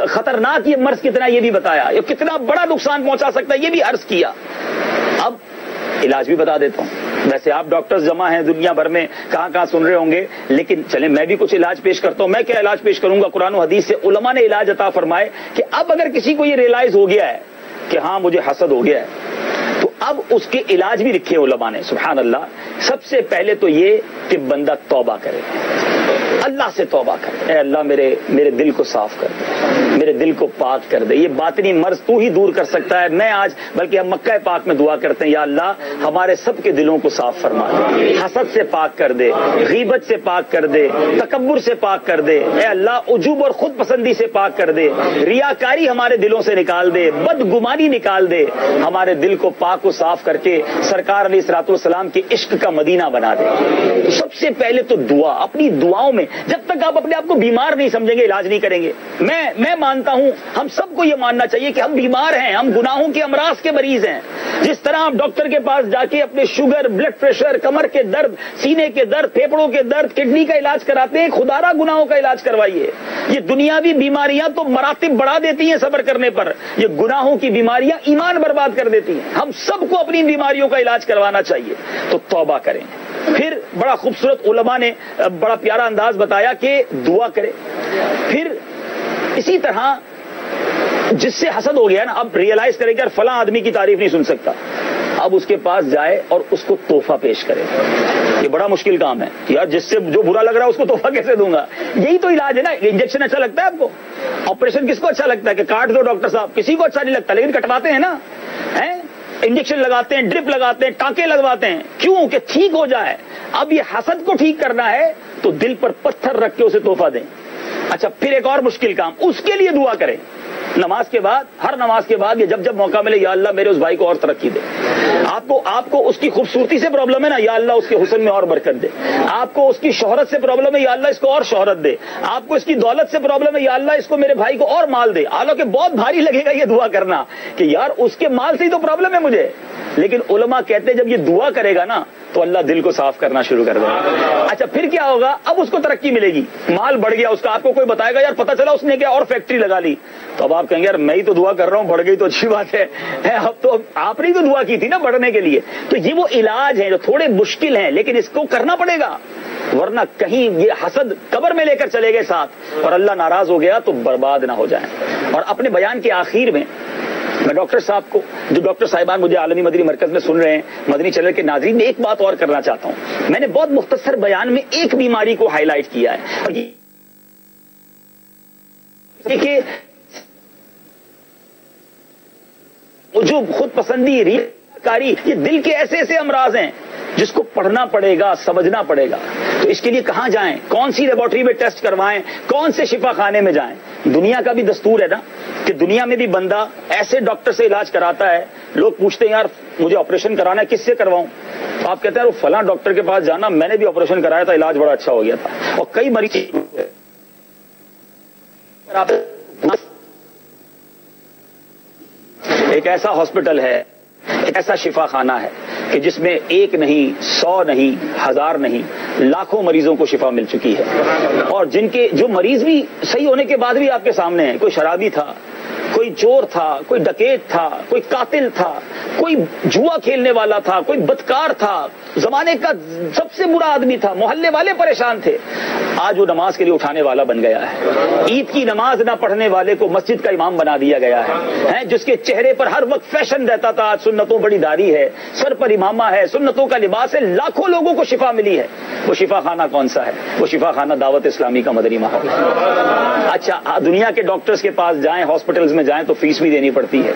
خطرناک یہ مرض کتنا یہ بھی بتایا، یہ کتنا بڑا نقصان پہنچا سکتا ہے یہ بھی عرض کیا۔ اب علاج بھی بتا دیتا ہوں، ویسے آپ ڈاکٹرز جمع ہیں دنیا بھر میں، کہاں کہاں سن رہے ہوں گے، لیکن چلیں میں بھی کچھ علاج پیش کرتا ہوں۔ میں کیا علاج پیش کروں گا؟ قرآن و حدیث سے علماء نے علاج عطا فرمائے کہ اب اگر کسی کو یہ ریئلائز ہو گیا ہے کہ ہاں مجھے حسد ہو گیا ہے تو اب اس کے علاج بھی لکھے علماء نے، سبحان اللہ۔ سب سے پہلے تو یہ کہ بندہ توبہ کرے، اللہ سے توبہ کرے، اے اللہ میرے دل کو صاف کر دے، میرے دل کو پاک کر دے، یہ باطنی مرض تو ہی دور کر سکتا ہے۔ میں آج بلکہ ہم مکہ پاک میں دعا کرتے ہیں، یا اللہ ہمارے سب کے دلوں کو صاف فرما دے، حسد سے پاک کر دے، غیبت سے پاک کر دے، تکبر سے پاک کر دے، اے اللہ عجوب اور خود پسندی سے پاک کر دے، ریاکاری ہمارے دلوں سے نکال دے، بدگمانی نکال دے، ہمارے دل کو پاک و صاف کر کے سرکار علیہ الصلوۃ والسلام کے عشق کا مدینہ بنا دے۔ تو سب سے پہلے تو دعا، اپنی دعاؤں میں جب تک آپ اپنے آپ کو بیمار نہیں سمجھیں گے علاج نہیں کریں گے۔ میں مانتا ہوں، ہم سب کو یہ ماننا چاہیے کہ ہم بیمار ہیں، ہم گناہوں کے امراض کے مریض ہیں۔ جس طرح آپ ڈاکٹر کے پاس جا کے اپنے شوگر، بلڈ پریشر، کمر کے درد، سینے کے درد، پھیپڑوں کے درد، کڈنی کا علاج کراتے ہیں، خدا را گناہوں کا علاج کروائیے۔ یہ دنیاوی بیماریاں تو مراتب بڑھا دیتی ہیں صبر کرنے پر، یہ گناہوں کی بیماریاں ایمان برباد کر دیتی ہیں۔ ہم سب کو اپنی بیماریوں کا علاج کروانا چاہیے، تو توبہ کریں۔ پھر بڑا خوبصورت علماء نے بڑا پیارا انداز بتایا کہ دعا کرے۔ پھر اسی طرح جس سے حسد ہو گیا نا، اب ریئلائز کرے کہ یار فلاں آدمی کی تعریف نہیں سن سکتا، اب اس کے پاس جائے اور اس کو تحفہ پیش کرے۔ یہ بڑا مشکل کام ہے یار، جس سے جو برا لگ رہا ہے اس کو تحفہ کیسے دوں گا؟ یہی تو علاج ہے نا۔ انجیکشن اچھا لگتا ہے آپ کو؟ آپریشن کس کو اچھا لگتا ہے کہ کاٹ دو ڈاکٹر صاحب؟ کسی کو اچھا نہیں لگتا، لیکن کٹواتے ہیں نا، انجیکشن لگاتے ہیں، ڈرپ لگاتے ہیں، ٹانکے لگواتے ہیں، کیوں؟ کہ ٹھیک ہو جائے۔ اب یہ حسد کو ٹھیک کرنا ہے تو دل پر پتھر رکھ کے اسے تحفہ دیں۔ اچھا پھر ایک اور مشکل کام، اس کے لیے دعا کریں نماز کے بعد، ہر نماز کے بعد، یہ جب موقع ملے، یا اللہ میرے اس بھائی کو اور ترقی دے۔ آپ کو اس کی خوبصورتی سے پرابلم ہے نا، یا اللہ اس کے حسن میں اور برکت دے۔ آپ کو اس کی شہرت سے پرابلم ہے، یا اللہ اس کو اور شہرت دے۔ آپ کو اس کی دولت سے پرابلم ہے، یا اللہ اس کو میرے بھائی کو اور مال دے۔ حالانکہ بہت بھاری لگے گا یہ دعا کرنا کہ یار اس کے مال سے ہی تو پرابلم ہے مجھے، لیکن علماء کہتے ہیں جب یہ دعا کرے گا نا تو اللہ دل کو صاف کرنا شروع کر دے گا۔ اچھا پھر کیا ہوگا؟ اب اس کو ترقی ملے گی، مال بڑھ گیا اس کا، آپ کو کوئی بتائے گا یار پتہ چلا اس نے کیا اور فیکٹری لگا لی، تو اب آپ کہیں گے یار میں ہی تو دعا کر رہا ہوں، بڑھ گئی تو اچھی بات ہے، اب تو آپ نے تو دعا کی تھی نا بڑھنے کے لیے۔ تو یہ وہ علاج ہیں جو تھوڑے مشکل ہیں لیکن اس کو کرنا پڑے گا، ورنہ کہیں یہ حسد قبر میں لے کر چلے گئے ساتھ اور اللہ ناراض ہو گیا تو برباد نہ ہو جائیں۔ اور اپنے بیان کے آخر میں میں ڈاکٹر صاحب کو، جو ڈاکٹر صاحبان مجھے عالمی مدنی مرکز میں سن رہے ہیں، مدنی چینل کے ناظرین، میں ایک بات اور کرنا چاہتا ہوں۔ میں نے بہت مختصر بیان میں ایک بیماری کو ہائی لائٹ کیا ہے، اور دیکھیے جو خود پسندی، ریاکاری، یہ دل کے ایسے ایسے امراض ہیں جس کو پڑھنا پڑے گا، سمجھنا پڑے گا۔ تو اس کے لیے کہاں جائیں، کون سی لیبارٹری میں ٹیسٹ کروائیں، کون سے شفا خانے میں جائیں؟ دنیا کا بھی دستور ہے نا کہ دنیا میں بھی بندہ ایسے ڈاکٹر سے علاج کراتا ہے، لوگ پوچھتے ہیں یار مجھے آپریشن کرانا ہے، کس سے کرواؤں؟ تو آپ کہتے ہیں وہ فلاں ڈاکٹر کے پاس جانا، میں نے بھی آپریشن کرایا تھا، علاج بڑا اچھا ہو گیا تھا۔ اور کئی مریض ایک ایسا ہاسپٹل ہے، ایک ایسا شفا خانہ ہے کہ جس میں ایک نہیں، 100 نہیں، 1000 نہیں، لاکھوں مریضوں کو شفا مل چکی ہے، اور جن کے جو مریض بھی صحیح ہونے کے بعد بھی آپ کے سامنے ہیں۔ کوئی شرابی تھا، کوئی چور تھا، کوئی ڈکیت تھا، کوئی قاتل تھا، کوئی جوا کھیلنے والا تھا، کوئی بدکار تھا، زمانے کا سب سے برا آدمی تھا، محلے والے پریشان تھے، آج وہ نماز کے لیے اٹھانے والا بن گیا ہے. عید کی نماز نہ پڑھنے والے کو مسجد کا امام بنا دیا گیا ہے. جس کے چہرے پر ہر وقت فیشن رہتا تھا, آج سنتوں بڑی داڑھی ہے, سر پر امامہ ہے, سنتوں کا لباس ہے, لاکھوں لوگوں کو شفا ملی ہے. وہ شفا خانہ کون سا ہے؟ وہ شفا خانہ دعوت اسلامی کا مدنی ماحول ہے. اچھا, دنیا کے ڈاکٹرز کے پاس جائیں, ہاسپٹلز میں جائیں تو فیس بھی دینی پڑتی ہے.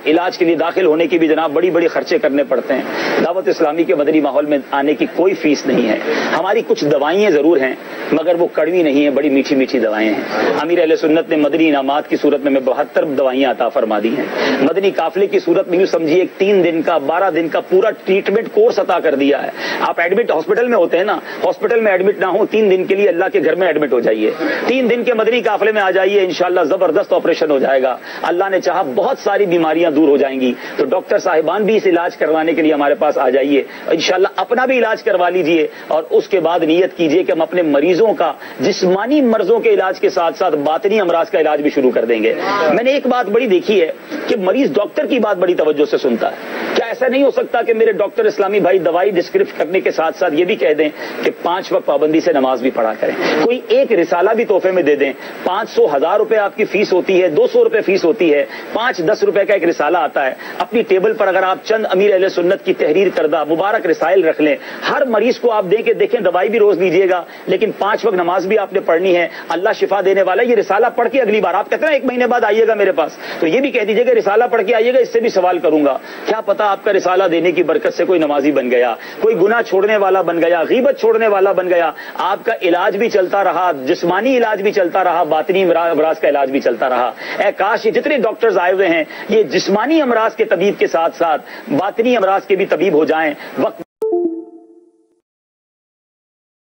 علاج کے لیے داخل ہونے کی بھی جناب بڑی بڑی خرچے کرنے پڑتے ہیں. دعوت اسلامی کے مدنی ماحول میں آنے کی کوئی فیس نہیں ہے. ہماری کچھ دوائیں ضرور ہیں مگر وہ کڑوی نہیں ہیں, بڑی میٹھی میٹھی دوائیں ہیں. امیر اہل سنت نے مدنی انعامات کی صورت میں 72 دوائیاں عطا فرما دی ہیں. مدنی قافلے کی صورت میں یوں سمجھیے 3 دن کا 12 دن کا پورا ٹریٹمنٹ کورس عطا کر دیا ہے. آپ ایڈمٹ ہاسپٹل میں ہوتے ہیں نا, ہاسپٹل میں ایڈمٹ نہ ہو, 3 دن کے لیے اللہ کے گھر میں ایڈمٹ ہو جائیے, 3 دن کے مدنی قافلے میں آ جائیے, انشاءاللہ زبردست آپریشن ہو جائے گا. اللہ نے چاہا بہت ساری بیماریاں دور ہو جائیں گی. تو ڈاکٹر صاحبان بھی اس علاج کروانے کے لیے ہمارے پاس آ جائیے, انشاءاللہ اپنا بھی علاج کروا لیجئے اور اس کے بعد نیت کیجئے کہ ہم اپنے مریضوں کا جسمانی مرضوں کے علاج کے ساتھ ساتھ باطنی امراض کا علاج بھی شروع کر دیں گے. میں نے ایک بات بڑی دیکھی ہے کہ مریض ڈاکٹر کی بات بڑی توجہ سے سنتا ہے. کیا ایسا نہیں ہو سکتا کہ میرے ڈاکٹر اسلامی بھائی دوائی ڈسکرپٹ کرنے کے ساتھ ساتھ یہ بھی کہہ دیں کہ 5 وقت پابندی سے نماز بھی پڑھا کریں, کوئی ایک رسالہ بھی تحفے میں دے دیں. 500-1000 روپے آپ کی فیس ہوتی ہے, 200 روپے فیس ہوتی ہے, 5-10 روپے کا ایک رسالہ آتا ہے. اپنی ٹیبل پر اگر آپ چند امیر اہل سنت کی تحریر کردہ مبارک رسائل رکھ لیں, ہر مریض کو آپ دیں کہ دیکھیں دوائی بھی روز لیجیے گا لیکن 5 وقت نماز بھی آپ نے پڑھنی ہے, اللہ شفا دینے والا. یہ رسالہ پڑھ کے اگلی بار آپ کہتے ہیں 1 مہینے بعد آئیے گا میرے پاس, تو یہ بھی کہہ دیجیے کہ رسالہ پڑھ کے آئیے گا, اس سے بھی سوال کروں گا. کیا پتا آپ کا رسالہ دینے کی برکت سے کوئی نمازی بن گیا, کوئی گناہ چھوڑنے والا بن گیا, غیبت چھوڑنے والا بن گیا. آپ کا علاج بھی چلتا رہا, جسمانی علاج بھی چلتا رہا, باطنی امراض کا علاج بھی چلتا رہا. اے کاش یہ جتنے ڈاکٹرز آئے ہوئے ہیں یہ جسمانی امراض کے طبیب کے ساتھ ساتھ باطنی امراض کے بھی طبیب ہو جائیں. وقت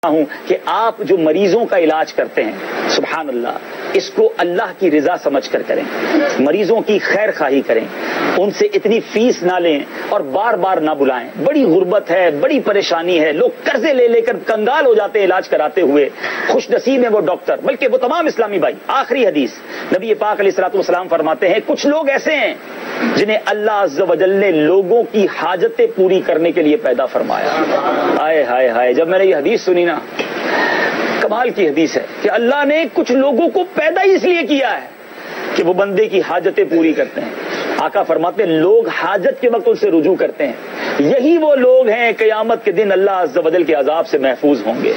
ہوں کہ آپ جو مریضوں کا علاج کرتے ہیں سبحان اللہ, اس کو اللہ کی رضا سمجھ کر کریں, مریضوں کی خیر خواہی کریں, ان سے اتنی فیس نہ لیں اور بار بار نہ بلائیں. بڑی غربت ہے, بڑی پریشانی ہے, لوگ قرضے لے لے کر کنگال ہو جاتے ہیں علاج کراتے ہوئے. خوش نصیب ہے وہ ڈاکٹر, بلکہ وہ تمام اسلامی بھائی. آخری حدیث نبی پاک علیہ الصلوۃ والسلام فرماتے ہیں کچھ لوگ ایسے ہیں جنہیں اللہ عز و جل نے لوگوں کی حاجتیں پوری کرنے کے لیے پیدا فرمایا. ہائے ہائے ہائے, جب میں نے یہ حدیث سنی نا, کمال کی حدیث ہے کہ اللہ نے کچھ لوگوں کو پیدا ہی اس لیے کیا ہے کہ وہ بندے کی حاجتیں پوری کرتے ہیں. آقا فرماتے ہیں لوگ حاجت کے وقت ان سے رجوع کرتے ہیں, یہی وہ لوگ ہیں قیامت کے دن اللہ عز و جل کے عذاب سے محفوظ ہوں گے.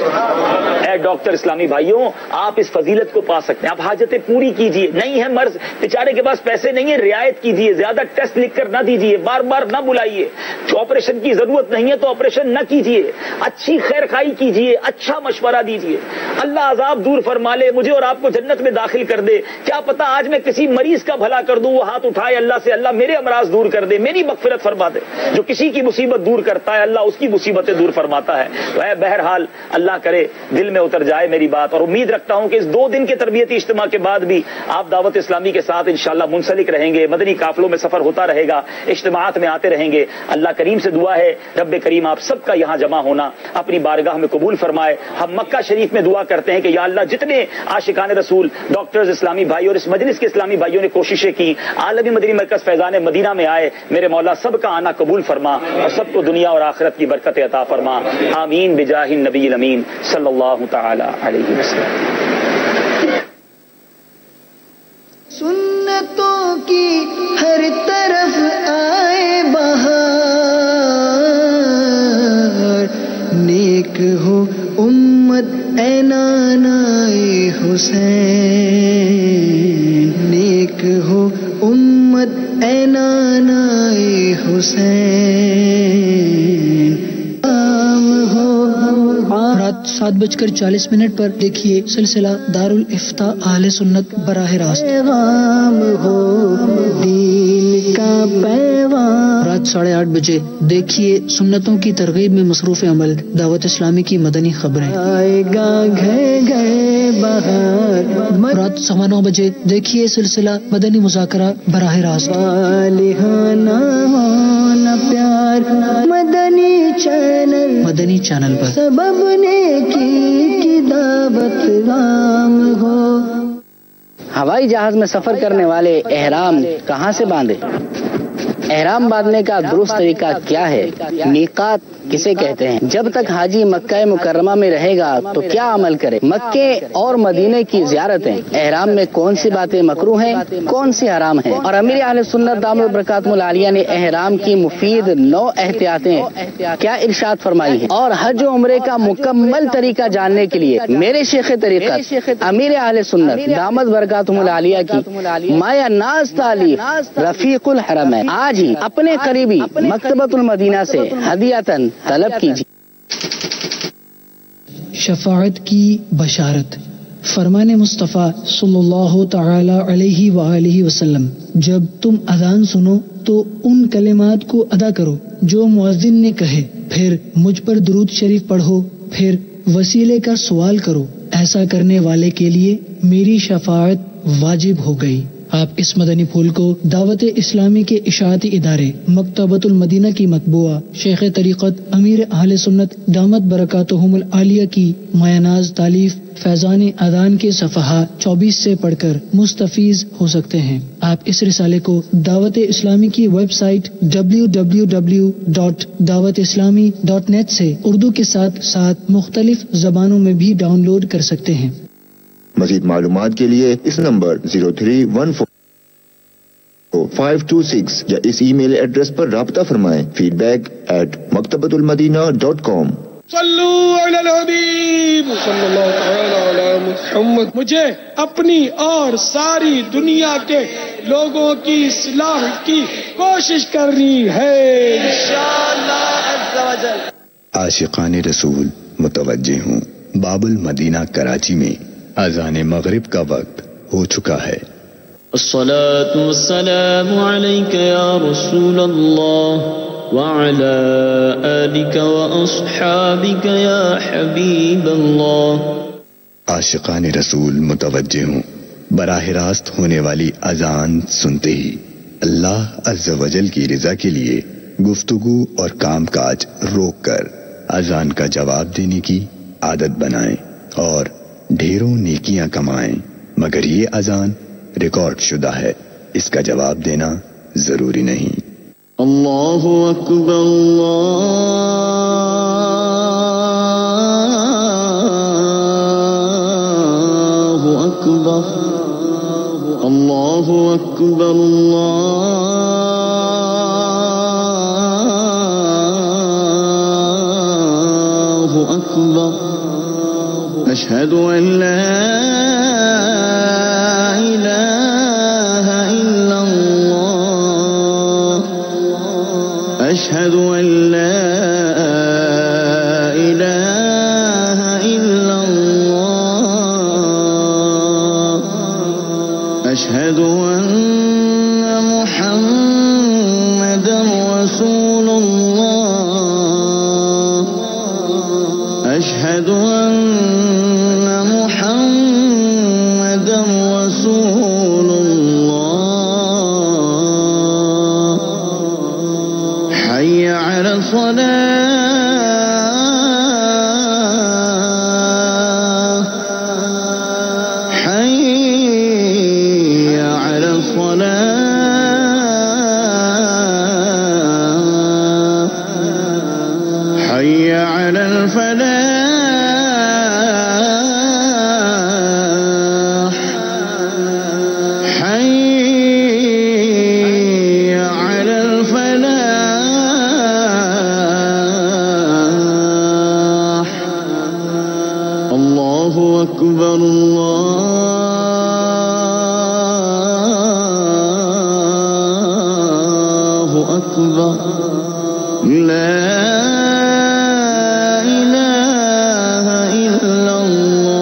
اے ڈاکٹر اسلامی بھائیوں, آپ اس فضیلت کو پا سکتے ہیں. آپ حاجتیں پوری کیجئے, نہیں ہے مرض بیچارے کے پاس پیسے نہیں ہے, رعایت کیجئے, زیادہ ٹیسٹ لکھ کر نہ دیجئے, بار بار نہ بلائیے. جو آپریشن کی ضرورت نہیں ہے تو آپریشن نہ کیجئے, اچھی خیر خواہی کیجئے, اچھا مشورہ دیجئے. اللہ عذاب دور فرما لے, مجھے اور آپ کو جنت میں داخل کر دے. کیا پتا آج میں کسی مریض کا بھلا کر دوں, وہ ہاتھ اٹھائے اللہ سے, اللہ میرے امراض دور کر دے, میری مغفرت فرما دے. جو کسی کی مصیبت دور کرتا ہے اللہ اس کی مصیبتیں دور فرماتا ہے. تو اے بہرحال اللہ کرے دل میں اتر جائے میری بات, اور امید رکھتا ہوں کہ اس 2 دن کے تربیتی اجتماع کے بعد بھی آپ دعوت اسلامی کے ساتھ انشاءاللہ منسلک رہیں گے, مدنی قافلوں میں سفر ہوتا رہے گا, اجتماعات میں آتے رہیں گے. اللہ کریم سے دعا ہے رب کریم آپ سب کا یہاں جمع ہونا اپنی بارگاہ میں قبول فرمائے. ہم مکہ شریف میں دعا کرتے ہیں کہ یا اللہ جتنے عاشقان رسول ڈاکٹرز اسلامی بھائی اور اس مجلس کے اسلامی بھائیوں نے کوششیں کی عالمی مدنی مرکز فیضان مدینہ میں آئے, میرے مولا سب کا آنا قبول فرما اور سب کو دنیا اور آخرت کی برکت عطا فرما. آمین بجاہ النبی الامین صلی اللہ تعالی علیہ وسلم. سنتوں کی ہر طرف آئے بہار, نیک ہو امت اے نانائے حسین, نیک ہو امت اے نانائے حسین. رات 7:40 پر دیکھیے سلسلہ دار الافتاء اہل سنت براہ راست. پیغام ہو دین کا پیغام. رات 8:30 بجے دیکھیے سنتوں کی ترغیب میں مصروف عمل دعوت اسلامی کی مدنی خبریں. آئے گا گھر گھر بہار. رات 9:15 بجے دیکھیے سلسلہ مدنی مذاکرہ براہ راست. پیار مدنی چینل پر سبب کی دعوت عام ہو. ہوائی جہاز میں سفر کرنے والے احرام کہاں سے باندھے؟ احرام باندھنے کا درست طریقہ کیا ہے؟ میقات کسے کہتے ہیں؟ جب تک حاجی مکہ مکرمہ میں رہے گا تو کیا عمل کرے؟ مکے اور مدینے کی زیارتیں، احرام میں کون سی باتیں مکروہ ہیں، کون سی حرام ہیں، اور امیر اہل سنت دامت برکاتہ العالیہ نے احرام کی مفید 9 احتیاطیں کیا ارشاد فرمائی ہیں، اور حج و عمرے کا مکمل طریقہ جاننے کے لیے میرے شیخ طریقت امیر اہل سنت دامت برکاتہ العالیہ کی مایا ناز تالیف رفیق الحرم ہے، آج ہی اپنے قریبی مکتبۃ المدینہ سے ہدیۃً طلب کیجیے۔ شفاعت کی بشارت، فرمان مصطفیٰ صلی اللہ تعالی علیہ وآلہ وسلم، جب تم اذان سنو تو ان کلمات کو ادا کرو جو مؤذن نے کہے، پھر مجھ پر درود شریف پڑھو، پھر وسیلے کا سوال کرو، ایسا کرنے والے کے لیے میری شفاعت واجب ہو گئی۔ آپ اس مدنی پھول کو دعوت اسلامی کے اشاعتی ادارے مکتبۃ المدینہ کی مطبوعہ شیخ طریقت امیر اہل سنت دامت برکاتہم العالیہ کی مایاناز تالیف فیضان اذان کے صفحہ 24 سے پڑھ کر مستفیض ہو سکتے ہیں۔ آپ اس رسالے کو دعوت اسلامی کی ویب سائٹ www.dawatIslami.net سے اردو کے ساتھ ساتھ مختلف زبانوں میں بھی ڈاؤن لوڈ کر سکتے ہیں۔ مزید معلومات کے لیے اس نمبر 0314-526 یا اس ای میل ایڈریس پر رابطہ فرمائیں feedback@maktabatul-madina.com۔ صلو علی الحبیب صلی اللہ تعالی علی محمد۔ مجھے اپنی اور ساری دنیا کے لوگوں کی اصلاح کی کوشش کرنی ہے انشاءاللہ عز و جل۔ عاشقان رسول متوجہ ہوں، باب المدینہ کراچی میں اذان مغرب کا وقت ہو چکا ہے۔ الصلاة والسلام عليك يا رسول الله وعلى آلك وأصحابك يا حبيب الله۔ عاشقان رسول متوجہ ہوں، براہ راست ہونے والی اذان سنتے ہی اللہ عز و جل کی رضا کے لیے گفتگو اور کام کاج روک کر اذان کا جواب دینے کی عادت بنائیں اور ڈھیروں نیکیاں کمائیں، مگر یہ اذان ریکارڈ شدہ ہے، اس کا جواب دینا ضروری نہیں۔ اللہ اکبر اللہ اکبر اللہ اکبر اللہ اکبر۔ اشہد ان لا الہ الا اللہ اشہد ان لا الہ الا اللہ اشہد ان محمدا رسول اللہ اشہد ان محمد رسول اللہ حي على الصلاة حي على الصلاة حي على الفلاح حي على الفلاح۔ اللہ اکبر اللہ اکبر لا الہ الا اللہ۔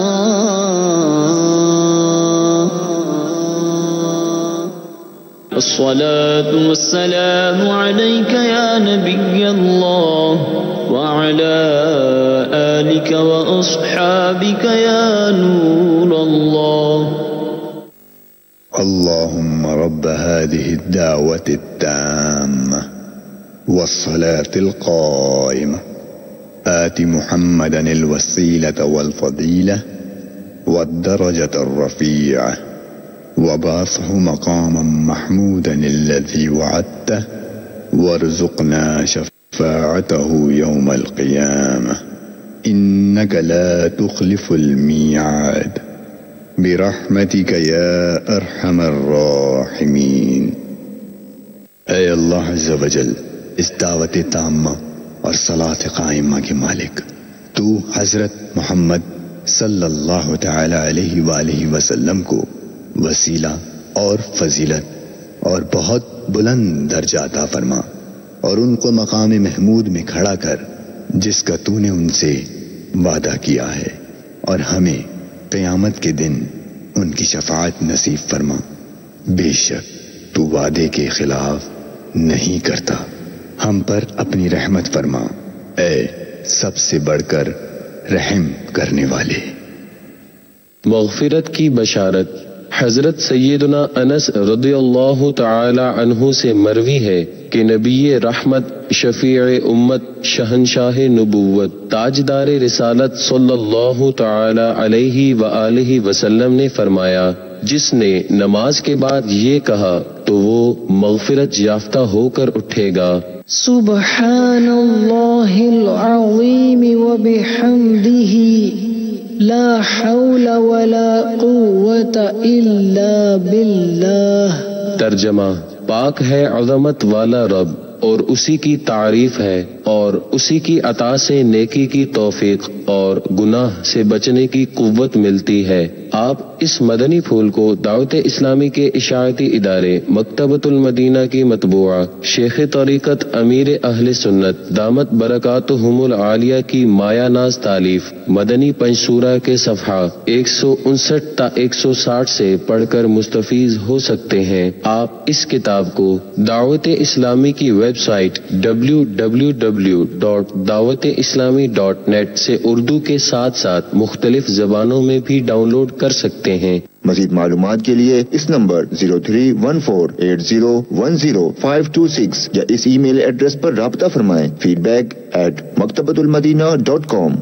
الصلاة والسلام عليك يا نبي الله وعلى آلك وأصحابك يا نور الله۔ اللهم رب هذه الدعوة التامة والصلاة القائمة آت محمدا الوسيلة والفضيلة والدرجة الرفيعة وبعثه مقاما محمودا الذي وعدته وارزقنا شفاعته شفاعته يوم القيامة إنك لا تخلف الميعاد برحمتك يا أرحم الراحمين. اے اللہ عز و جل، اس دعوت تامہ اور صلاۃ قائمہ کے مالک، تو حضرت محمد صلی اللہ تعالی علیہ وآلہ وسلم کو وسیلہ اور فضیلت اور بہت بلند درجہ عطا فرما، اور ان کو مقام محمود میں کھڑا کر جس کا تو نے ان سے وعدہ کیا ہے، اور ہمیں قیامت کے دن ان کی شفاعت نصیب فرما. بے شک تو وعدے کے خلاف نہیں کرتا. ہم پر اپنی رحمت فرما، اے سب سے بڑھ کر رحم کرنے والے. مغفرت کی بشارت. حضرت سیدنا انس رضی اللہ تعالی عنہ سے مروی ہے کہ نبی رحمت، شفیع امت، شہنشاہ نبوت، تاجدار رسالت صلی اللہ تعالی علیہ وآلہ وسلم نے فرمایا، جس نے نماز کے بعد یہ کہا تو وہ مغفرت یافتہ ہو کر اٹھے گا. سبحان اللہ العظیم وبحمدہ لا حول ولا قوت الا باللہ. ترجمہ: پاک ہے عظمت والا رب، اور اسی کی تعریف ہے، اور اسی کی عطا سے نیکی کی توفیق اور گناہ سے بچنے کی قوت ملتی ہے. آپ اس مدنی پھول کو دعوت اسلامی کے اشاعتی ادارے مکتبۃ المدینہ کی مطبوعہ شیخ طریقت امیر اہل سنت دامت برکاتہم العالیہ کی مایہ ناز تالیف مدنی پنجسورہ کے صفحہ 159 تا 160 سے پڑھ کر مستفیض ہو سکتے ہیں. آپ اس کتاب کو دعوت اسلامی کی ویب سائٹ www.dawateislami.net سے اردو کے ساتھ ساتھ مختلف زبانوں میں بھی ڈاؤن لوڈ کر سکتے ہیں. مزید معلومات کے لیے اس نمبر 031480100526 یا اس ای میل ایڈریس پر رابطہ فرمائیں. feedback@maktabatulmadina.com.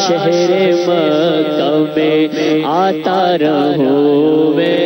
شہر مکہ میں آتا رہوں میں